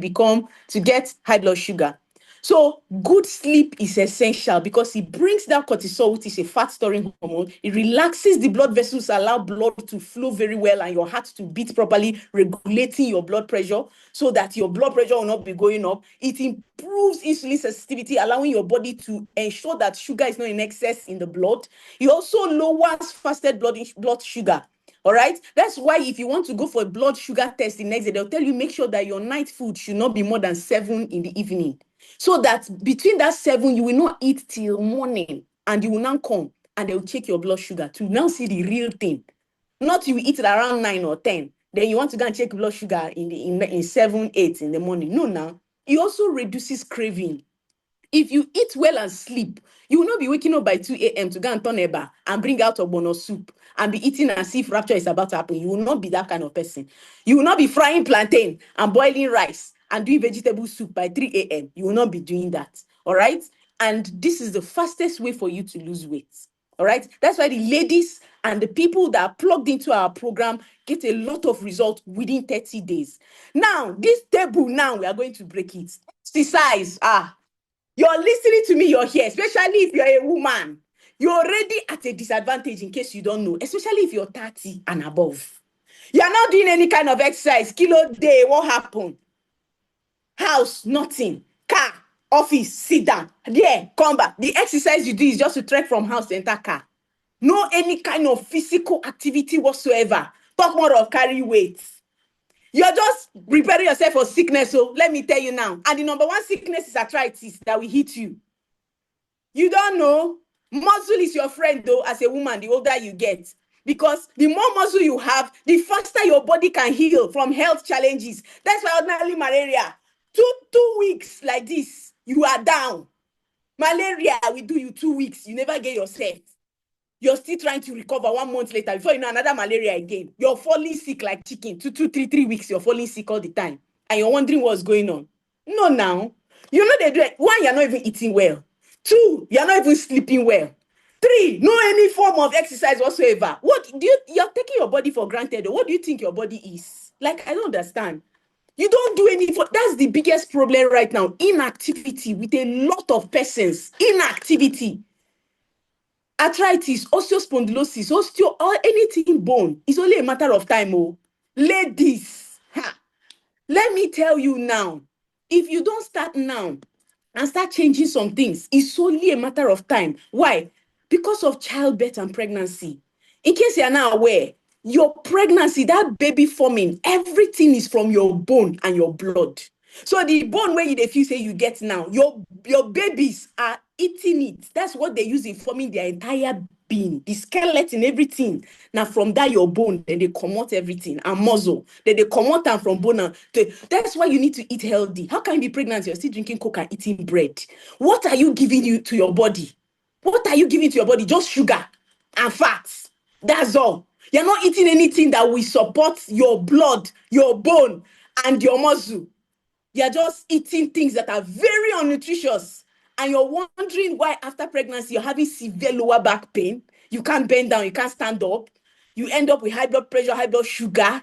get high blood sugar. So good sleep is essential because it brings down cortisol, which is a fat storing hormone. It relaxes the blood vessels, allow blood to flow very well and your heart to beat properly, regulating your blood pressure so that your blood pressure will not be going up. It improves insulin sensitivity, allowing your body to ensure that sugar is not in excess in the blood. It also lowers fasted blood sugar. All right. That's why if you want to go for a blood sugar test the next day, they'll tell you make sure that your night food should not be more than 7 in the evening. So that between that 7, you will not eat till morning and you will now come and they'll check your blood sugar to now see the real thing. Not you eat it around 9 or 10. Then you want to go and check blood sugar in 7, 8 in the morning. No, now. It also reduces craving. If you eat well and sleep, you will not be waking up by 2 a.m. to go and turn eba and bring out ogbono soup and be eating as if rapture is about to happen. You will not be that kind of person. You will not be frying plantain and boiling rice and doing vegetable soup by 3 a.m. You will not be doing that. All right? And this is the fastest way for you to lose weight. All right? That's why the ladies and the people that are plugged into our program get a lot of results within 30 days. Now, this table now, we are going to break it. Exercise. You're listening to me, you're here, especially if you're a woman. You're already at a disadvantage in case you don't know, especially if you're 30 and above. You're not doing any kind of exercise. Kilo day, what happened? House, nothing. Car, office, sit down. There, come back. The exercise you do is just to trek from house to enter car. No any kind of physical activity whatsoever. Talk more of carry weight. You're just preparing yourself for sickness. So let me tell you now. And the number one sickness is arthritis that will hit you. You don't know. Muscle is your friend though, as a woman, the older you get. Because the more muscle you have, the faster your body can heal from health challenges. That's why ordinarily malaria, two weeks like this, you are down. Malaria will do you 2 weeks. You never get yourself. You're still trying to recover 1 month later. Before you know, another malaria again. You're falling sick like chicken. 2, 3 weeks, you're falling sick all the time. And you're wondering what's going on. No, now. You know they do it. 1, you're not even eating well. 2, you're not even sleeping well. 3, no any form of exercise whatsoever. What do you're taking your body for granted? What do you think your body is? Like, I don't understand. You don't do any. That's the biggest problem right now. Inactivity with a lot of persons. Inactivity. Arthritis, osteospondylosis, or anything bone. It's only a matter of time. Oh, ladies, let me tell you now. If you don't start now and start changing some things, it's only a matter of time. Why? Because of childbirth and pregnancy. In case you're not aware, your pregnancy, that baby forming, everything is from your bone and your blood. So the bone where you feel say you get now, your babies are eating it. That's what they use in forming their entire being, the skeleton, everything. Now from that your bone, then they come out everything and muscle. Then they come out and from bone. That's why you need to eat healthy. How can you be pregnant? You're still drinking Coke and eating bread. What are you giving to your body? What are you giving to your body? Just sugar and fats. That's all. You're not eating anything that will support your blood, your bone, and your muscle. You're just eating things that are very unnutritious. And you're wondering why after pregnancy you're having severe lower back pain. You can't bend down, you can't stand up. You end up with high blood pressure, high blood sugar.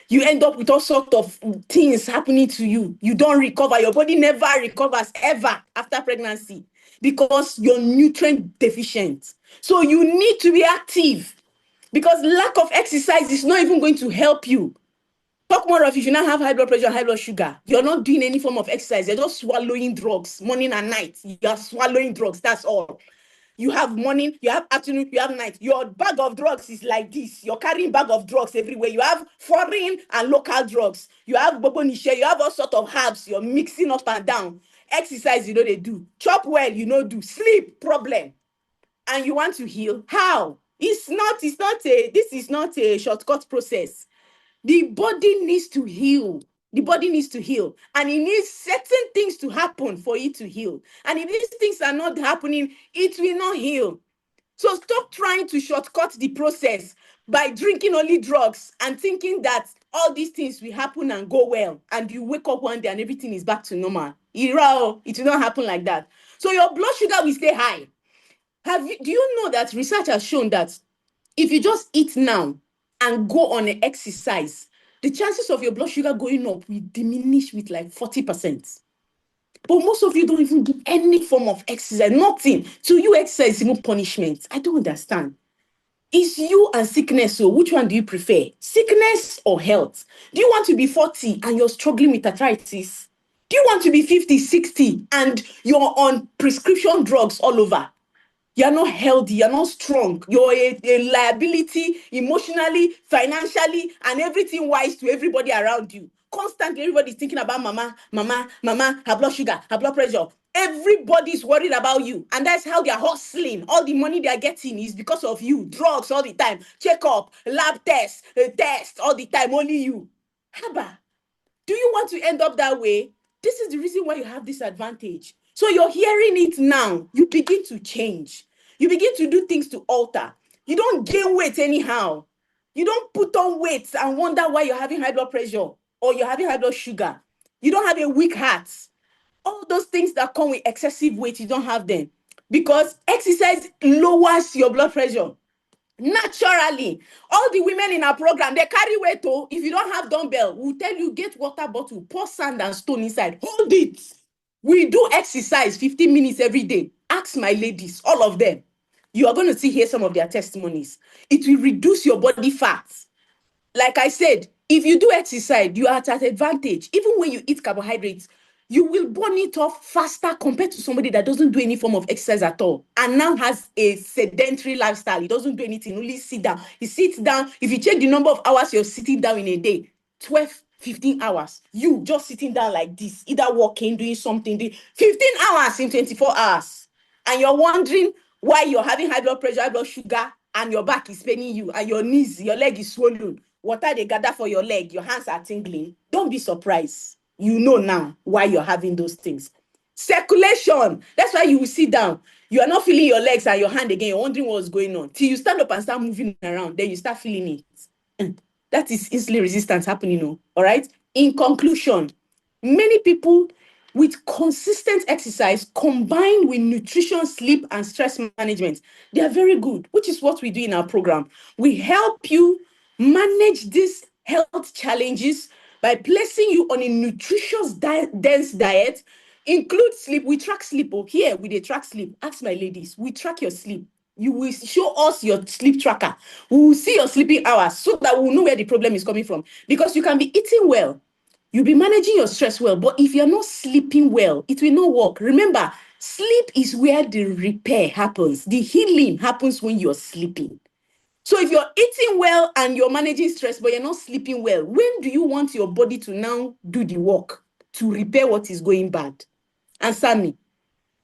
You end up with all sorts of things happening to you. You don't recover. Your body never recovers ever after pregnancy because you're nutrient deficient. So you need to be active because lack of exercise is not even going to help you. Talk more of if you now have high blood pressure, high blood sugar, you're not doing any form of exercise. You're just swallowing drugs morning and night. You're swallowing drugs. That's all. You have morning, you have afternoon, you have night. Your bag of drugs is like this. You're carrying bag of drugs everywhere. You have foreign and local drugs. You have bobo niche. You have all sort of herbs. You're mixing up and down. Exercise, you know they do. Chop well, you know do. Sleep, problem. And you want to heal? How? This is not a shortcut process. The body needs to heal. The body needs to heal. And it needs certain things to happen for it to heal. And if these things are not happening, it will not heal. So stop trying to shortcut the process by drinking only drugs and thinking that all these things will happen and go well. And you wake up one day and everything is back to normal. It will not happen like that. So your blood sugar will stay high. Do you know that research has shown that if you just eat now and go on an exercise, the chances of your blood sugar going up will diminish with like 40%. But most of you don't even do any form of exercise, nothing. So you exercise is even punishment. I don't understand. It's you and sickness. So which one do you prefer? Sickness or health? Do you want to be 40 and you're struggling with arthritis? Do you want to be 50, 60 and you're on prescription drugs all over? You're not healthy, you're not strong, you're a liability emotionally, financially, and everything wise to everybody around you. Constantly, everybody's thinking about mama, her blood sugar, her blood pressure. Everybody's worried about you. And that's how they're hustling. All the money they're getting is because of you. Drugs all the time, checkup, lab tests, all the time, only you. Haba, do you want to end up that way? This is the reason why you have this advantage. So you're hearing it now. You begin to change. You begin to do things to alter. You don't gain weight anyhow. You don't put on weight and wonder why you're having high blood pressure or you're having high blood sugar. You don't have a weak heart. All those things that come with excessive weight, you don't have them. Because exercise lowers your blood pressure. Naturally, all the women in our program, they carry weight. Oh, if you don't have dumbbell, we'll tell you get water bottle, pour sand and stone inside, hold it. We do exercise 15 minutes every day. Ask my ladies, all of them. You are going to see here some of their testimonies. It will reduce your body fat. Like I said, if you do exercise, you are at an advantage. Even when you eat carbohydrates, you will burn it off faster compared to somebody that doesn't do any form of exercise at all and now has a sedentary lifestyle. He doesn't do anything, only sit down. He sits down. If you check the number of hours you're sitting down in a day, 12, 15 hours. You just sitting down like this, either walking, doing something, 15 hours in 24 hours. And you're wondering why you're having high blood pressure, high blood sugar, and your back is paining you, and your knees, your leg is swollen. Water they gather for your leg, your hands are tingling. Don't be surprised. You know now why you're having those things. Circulation. That's why you will sit down. You are not feeling your legs and your hand again. You're wondering what's going on. Till you stand up and start moving around, then you start feeling it. That is insulin resistance happening. All right. In conclusion, many people with consistent exercise combined with nutrition, sleep, and stress management. They are very good, which is what we do in our program. We help you manage these health challenges by placing you on a nutritious, dense diet. Include sleep. We track sleep. Oh, here we track sleep. Ask my ladies, we track your sleep. You will show us your sleep tracker. We will see your sleeping hours so that we'll know where the problem is coming from. Because you can be eating well, you'll be managing your stress well, but if you're not sleeping well, it will not work. Remember, sleep is where the repair happens. The healing happens when you're sleeping. So if you're eating well and you're managing stress, but you're not sleeping well, when do you want your body to now do the work to repair what is going bad? Answer me.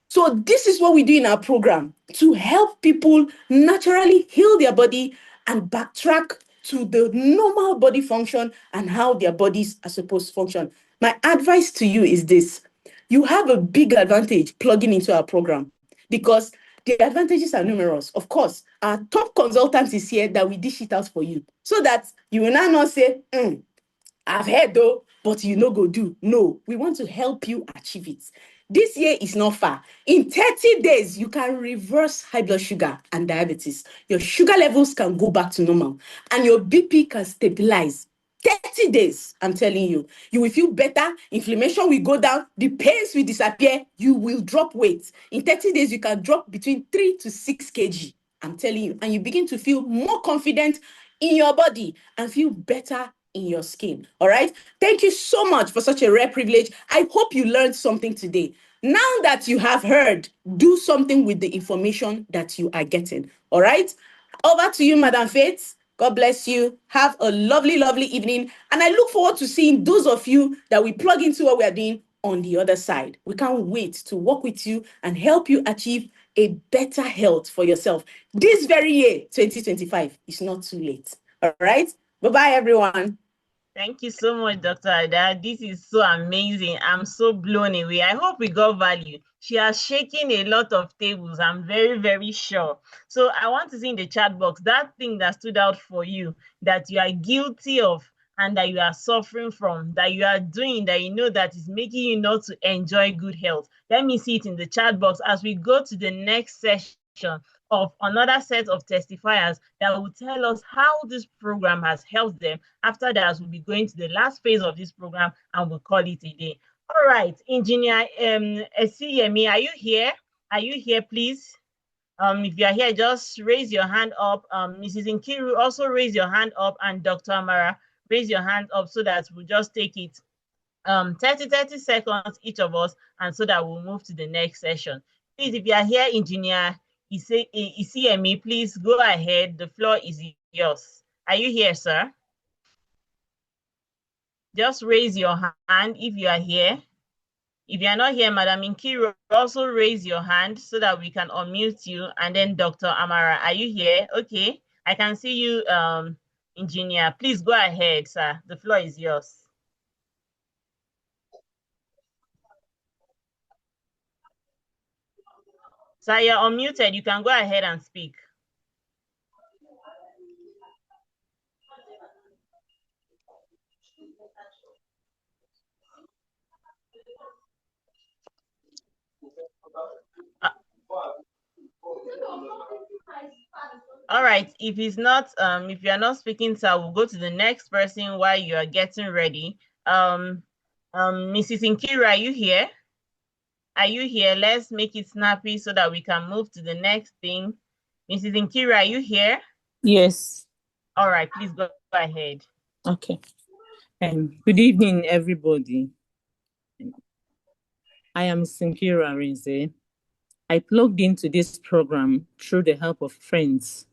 So this is what we do in our program to help people naturally heal their body and backtrack to the normal body function and how their bodies are supposed to function. My advice to you is this. You have a big advantage plugging into our program because the advantages are numerous. Of course, our top consultant is here that we dish it out for you so that you will now not say, I've heard though, but you no go do. No, we want to help you achieve it. This year is not far. In 30 days, you can reverse high blood sugar and diabetes. Your sugar levels can go back to normal and your BP can stabilize. 30 days, I'm telling you, you will feel better, inflammation will go down, the pains will disappear, you will drop weight. In 30 days, you can drop between 3 to 6 kg, I'm telling you, and you begin to feel more confident in your body and feel better in your skin. All right. Thank you so much for such a rare privilege. I hope you learned something today. Now that you have heard, do something with the information that you are getting. All right. Over to you, Madam Faith. God bless you. Have a lovely, lovely evening. And I look forward to seeing those of you that we plug into what we are doing on the other side. We can't wait to work with you and help you achieve a better health for yourself. This very year, 2025, is not too late. All right. Bye-bye, everyone. Thank you so much, Dr. Ada. This is so amazing. I'm so blown away. I hope we got value. She has shaken a lot of tables. I'm very, very sure. So I want to see in the chat box that thing that stood out for you, that you are guilty of and that you are suffering from, that you are doing, that you know that is making you not to enjoy good health. Let me see it in the chat box as we go to the next session of another set of testifiers that will tell us how this program has helped them. After that, we'll be going to the last phase of this program and we'll call it a day. All right, Engineer Esiyemi, are you here? Are you here, please? If you are here, just raise your hand up. Mrs. Nkiru, also raise your hand up, and Dr. Amara, raise your hand up so that we'll just take it 30 seconds each of us, and so that we'll move to the next session. Please, if you are here, Engineer Esiyemi, please go ahead. The floor is yours. Are you here, sir? Just raise your hand if you are here. If you are not here, Madam Nkiru, also raise your hand so that we can unmute you. And then Dr. Amara, are you here? Okay, I can see you, Engineer. Please go ahead, sir. The floor is yours. Sir, you're unmuted. You can go ahead and speak. All right, if he's not, if you're not speaking, sir, we'll go to the next person while you are getting ready. Mrs. Nkiru, are you here? Are you here? Let's make it snappy so that we can move to the next thing. Mrs. Nkiru, are you here? Yes. All right, please go ahead. Okay. Good evening, everybody. I am Nkiru Arinze. I plugged into this program through the help of friends.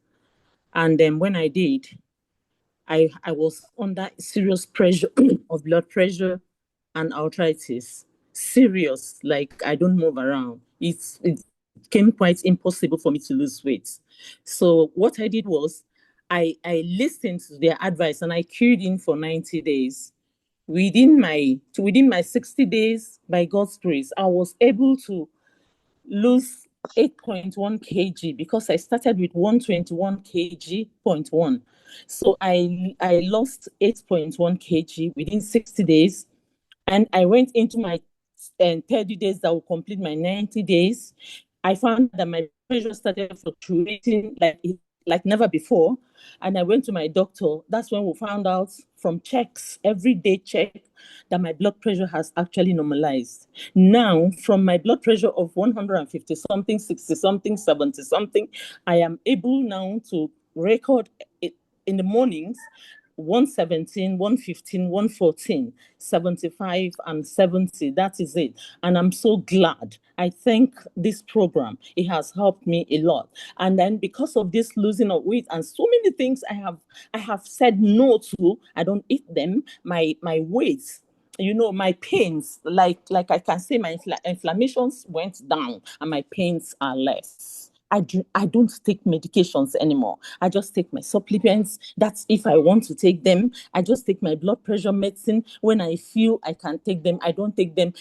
And then when I did, I was under serious pressure of blood pressure and arthritis. Serious, like I don't move around. It became quite impossible for me to lose weight. So what I did was I listened to their advice and I queued in for 90 days. Within my 60 days, by God's grace, I was able to lose 8.1 kg because I started with 121 kg.1. So I lost 8.1 kg within 60 days. And I went into my and 30 days that will complete my 90 days. I found that my pressure started fluctuating like never before. And I went to my doctor. That's when we found out from checks, everyday check, that my blood pressure has actually normalized. Now, from my blood pressure of 150 something, 60 something, 70 something, I am able now to record it in the mornings 117, 115, 114, 75, and 70. That is it. And I'm so glad. I thank this program. It has helped me a lot. And then because of this losing of weight and so many things I have said no to, I don't eat them, my weight, my pains, like I can say my inflammations went down and my pains are less. I don't take medications anymore. I just take my supplements. That's if I want to take them. I just take my blood pressure medicine when I feel I can take them. I don't take them.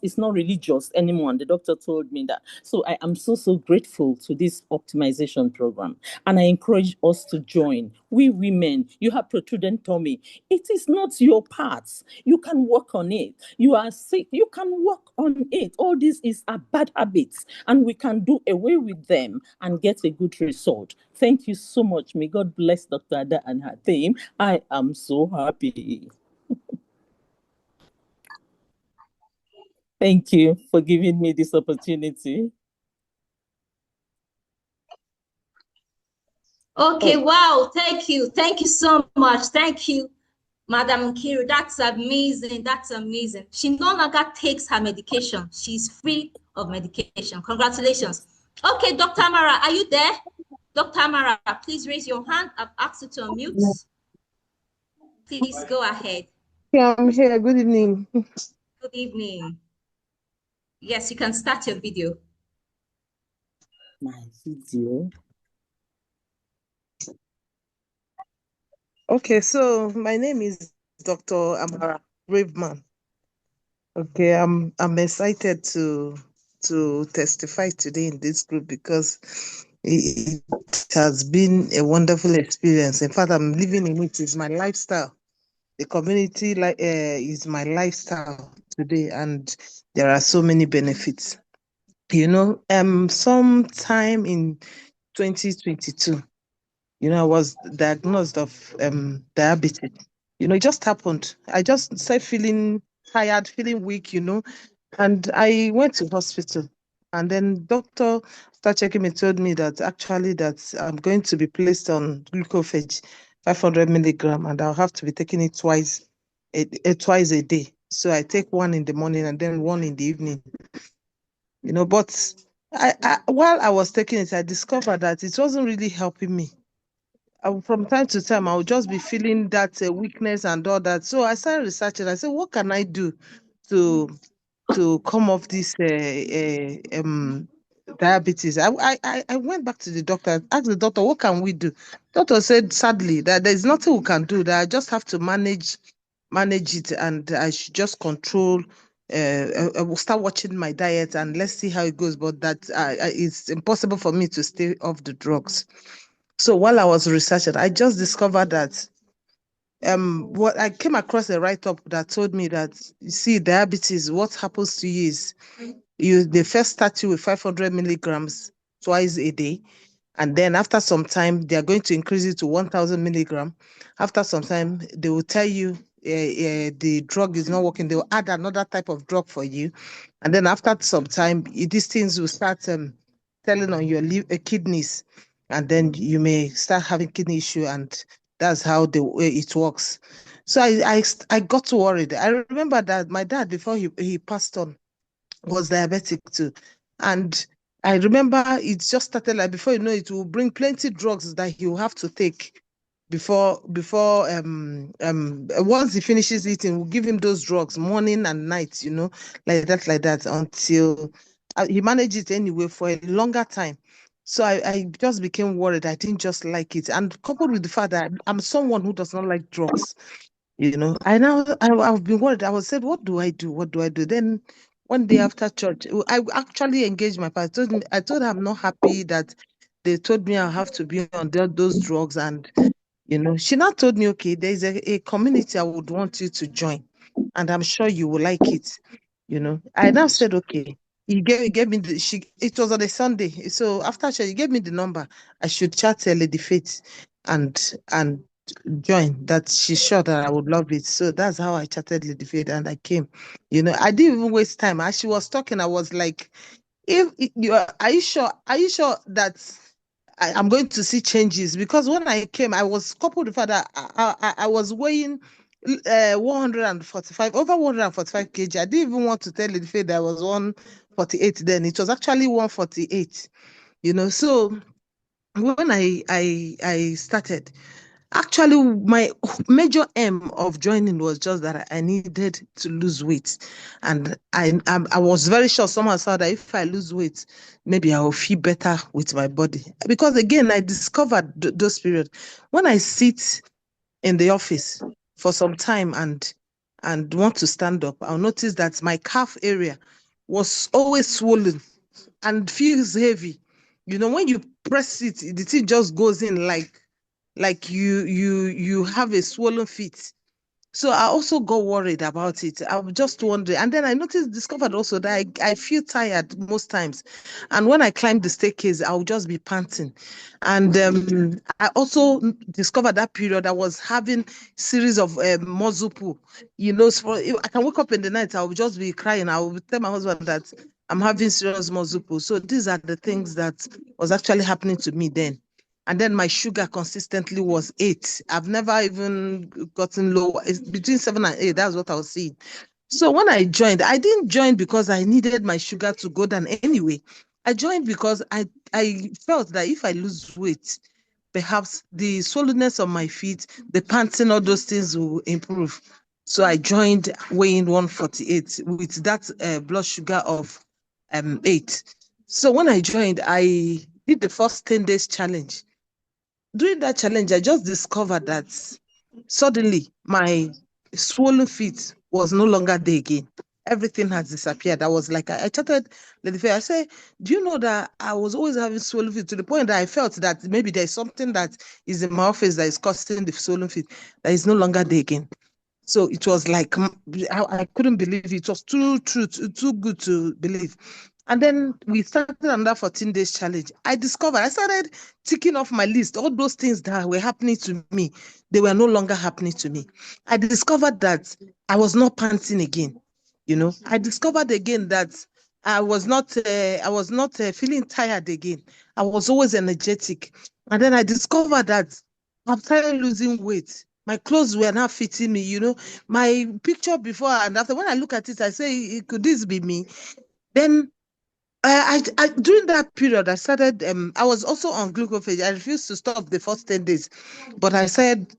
It's not religious anymore. And the doctor told me that. So I am so grateful to this optimization program. And I encourage us to join. We women, you have protruding tummy. It is not your parts. You can work on it. You are sick. You can work on it. All this is a bad habits, and we can do away with them and get a good result. Thank you so much. May God bless Dr. Ada and her team. I am so happy. Thank you for giving me this opportunity. Okay, wow, thank you. Thank you so much. Thank you, Madam Nkiru. That's amazing. That's amazing. She no longer takes her medication. She's free of medication. Congratulations. Okay, Dr. Amara, are you there? Dr. Amara, please raise your hand. I've asked you to unmute. Please go ahead. Yeah, I'm here. Good evening. Good evening. Yes, you can start your video. My video. Okay, so my name is Dr. Amara Braveman. Okay, I'm excited to testify today in this group because it has been a wonderful experience. In fact, I'm living in it. It's my lifestyle. The community is my lifestyle today, and there are so many benefits. Sometime in 2022, I was diagnosed of diabetes. It just happened. I just started feeling tired, feeling weak, and I went to hospital. And then doctor started checking me, told me that actually that I'm going to be placed on glucophage, 500 milligram, and I'll have to be taking it twice a day. So I take one in the morning and then one in the evening. But while I was taking it, I discovered that it wasn't really helping me. From time to time, I would just be feeling that weakness and all that. So I started researching. I said, what can I do to come off this diabetes? I went back to the doctor, asked the doctor, what can we do? Doctor said, sadly, that there's nothing we can do, that I just have to manage it, and I should just control. I will start watching my diet and let's see how it goes. But that it's impossible for me to stay off the drugs. So while I was researching, I just discovered that what I came across a write-up that told me that, you see, diabetes, what happens to you is they first start you with 500 milligrams twice a day. And then after some time, they are going to increase it to 1,000 milligram. After some time, they will tell you the drug is not working. They will add another type of drug for you. And then after some time, these things will start telling on your kidneys. And then you may start having kidney issue, and that's how it works. So I got worried. I remember that my dad, before he passed on, was diabetic too. And I remember it just started like, before you know it, will bring plenty drugs that he will have to take before once he finishes eating, we'll give him those drugs morning and night, like that until he managed it anyway for a longer time. So I just became worried. I didn't just like it. And coupled with the fact that I'm someone who does not like drugs, I've been worried. I was said, what do I do? What do I do? Then one day after church, I actually engaged my pastor. I told her I'm not happy that they told me I'll have to be on those drugs. And, she now told me, okay, there's a community I would want you to join, and I'm sure you will like it. I now said, okay. He gave me it was on a Sunday. So after he gave me the number. I should chat Lady Faith and join, that she's sure that I would love it. So that's how I chatted Lady Faith and I came. I didn't even waste time. As she was talking, I was like, are you sure? Are you sure that I'm going to see changes? Because when I came, I was coupled with that I was weighing 145, over 145 kg. I didn't even want to tell Lady Faith that I was 148 then. It was actually 148. So when I started, actually, my major aim of joining was just that I needed to lose weight, and I was very sure someone saw that if I lose weight, maybe I will feel better with my body. Because again, I discovered those periods when I sit in the office for some time and want to stand up, I'll notice that my calf area was always swollen and feels heavy. When you press it, the thing just goes in like you have a swollen feet. So I also got worried about it. I was just wondering. And then I discovered also that I feel tired most times. And when I climb the staircase, I'll just be panting. And I also discovered that period I was having series of muscle pull. So I can wake up in the night, I'll just be crying. I will tell my husband that I'm having serious muscle pull. So these are the things that was actually happening to me then. And then my sugar consistently was 8. I've never even gotten low. It's between 7 and 8. That's what I was seeing. So when I joined, I didn't join because I needed my sugar to go down anyway. I joined because I felt that if I lose weight, perhaps the swollenness of my feet, the panting, all those things will improve. So I joined weighing 148 with that blood sugar of 8. So when I joined, I did the first 10 days challenge. During that challenge, I just discovered that suddenly my swollen feet was no longer there again. Everything has disappeared. I was like, I chatted Lady Faye. I said, do you know that I was always having swollen feet to the point that I felt that maybe there's something that is in my office that is causing the swollen feet that is no longer there again. So it was like, I couldn't believe it. It was too good to believe. And then we started another 14 days challenge. I started ticking off my list, all those things that were happening to me, they were no longer happening to me. I discovered that I was not panting again. I discovered again that I was not feeling tired again. I was always energetic. And then I discovered that I've started losing weight. My clothes were not fitting me, My picture before and after, when I look at it, I say, could this be me? Then during that period, I started, I was also on glucophage. I refused to stop the first 10 days, but I started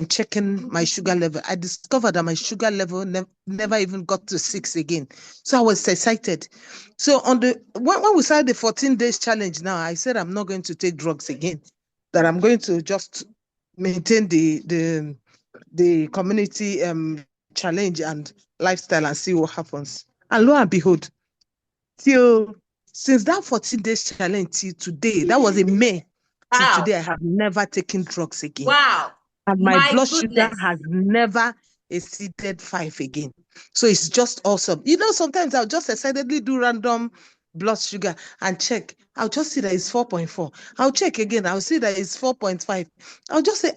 checking my sugar level. I discovered that my sugar level never even got to 6 again. So I was excited. So when we started the 14 days challenge now, I said, I'm not going to take drugs again, that I'm going to just maintain the community challenge and lifestyle and see what happens. And lo and behold, since that 14 days challenge till today, that was in May, till today, I have never taken drugs again. Wow. And my blood sugar has never exceeded 5 again. So it's just awesome. Sometimes I'll just excitedly do random blood sugar and check. I'll just see that it's 4.4. I'll check again. I'll see that it's 4.5. I'll just say,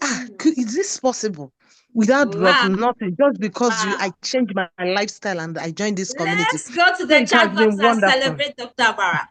is this possible? Without drugs, nothing, just because I changed my lifestyle and I joined this community. Let's go to the chat box and celebrate Dr. Bara.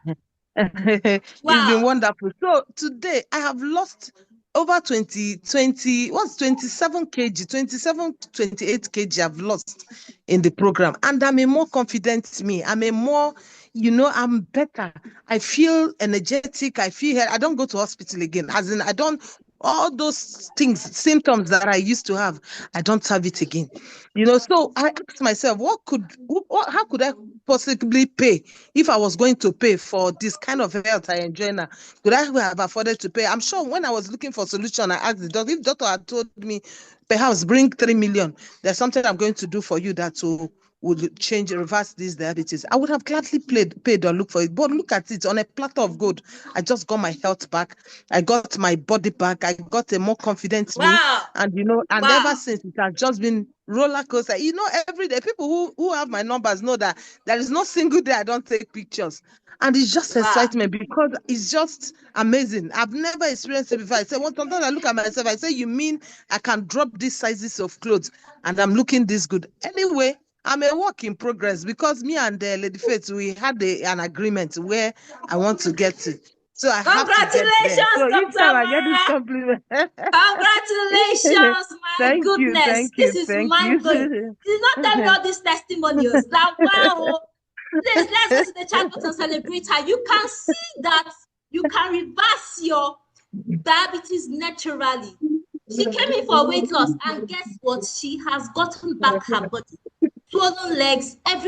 It's been wonderful. So today I have lost over 27 kg, 27, 28 kg I've lost in the program. And I'm a more confident me. I'm a more, I'm better. I feel energetic. I don't go to hospital again. As in, I don't, all those symptoms that I used to have, I don't have it again. So I asked myself, how could I possibly pay if I was going to pay for this kind of health I enjoy now? Could I have afforded to pay? I'm sure when I was looking for a solution, I asked the doctor. If the doctor had told me, perhaps bring 3 million, there's something I'm going to do for you that will would change, reverse this diabetes, I would have gladly paid or looked for it. But look at it, on a platter of gold. I just got my health back. I got my body back. I got a more confident me. And, and ever since, it has just been roller coaster. Every day, people who have my numbers know that there is no single day I don't take pictures. And it's just excitement because it's just amazing. I've never experienced it before. I say, sometimes I look at myself, I say, you mean I can drop these sizes of clothes and I'm looking this good? Anyway, I'm a work in progress because me and Lady Faith, we had an agreement where I want to get to. So I have to get there. So each time I get this compliment. Congratulations, my goodness. This is mind-blowing. Did not tell me all these testimonials. That wow. Let's go to the chat box and celebrate her. You can see that you can reverse your diabetes naturally. She came in for weight loss, and guess what? She has gotten back her body, swollen legs, everything.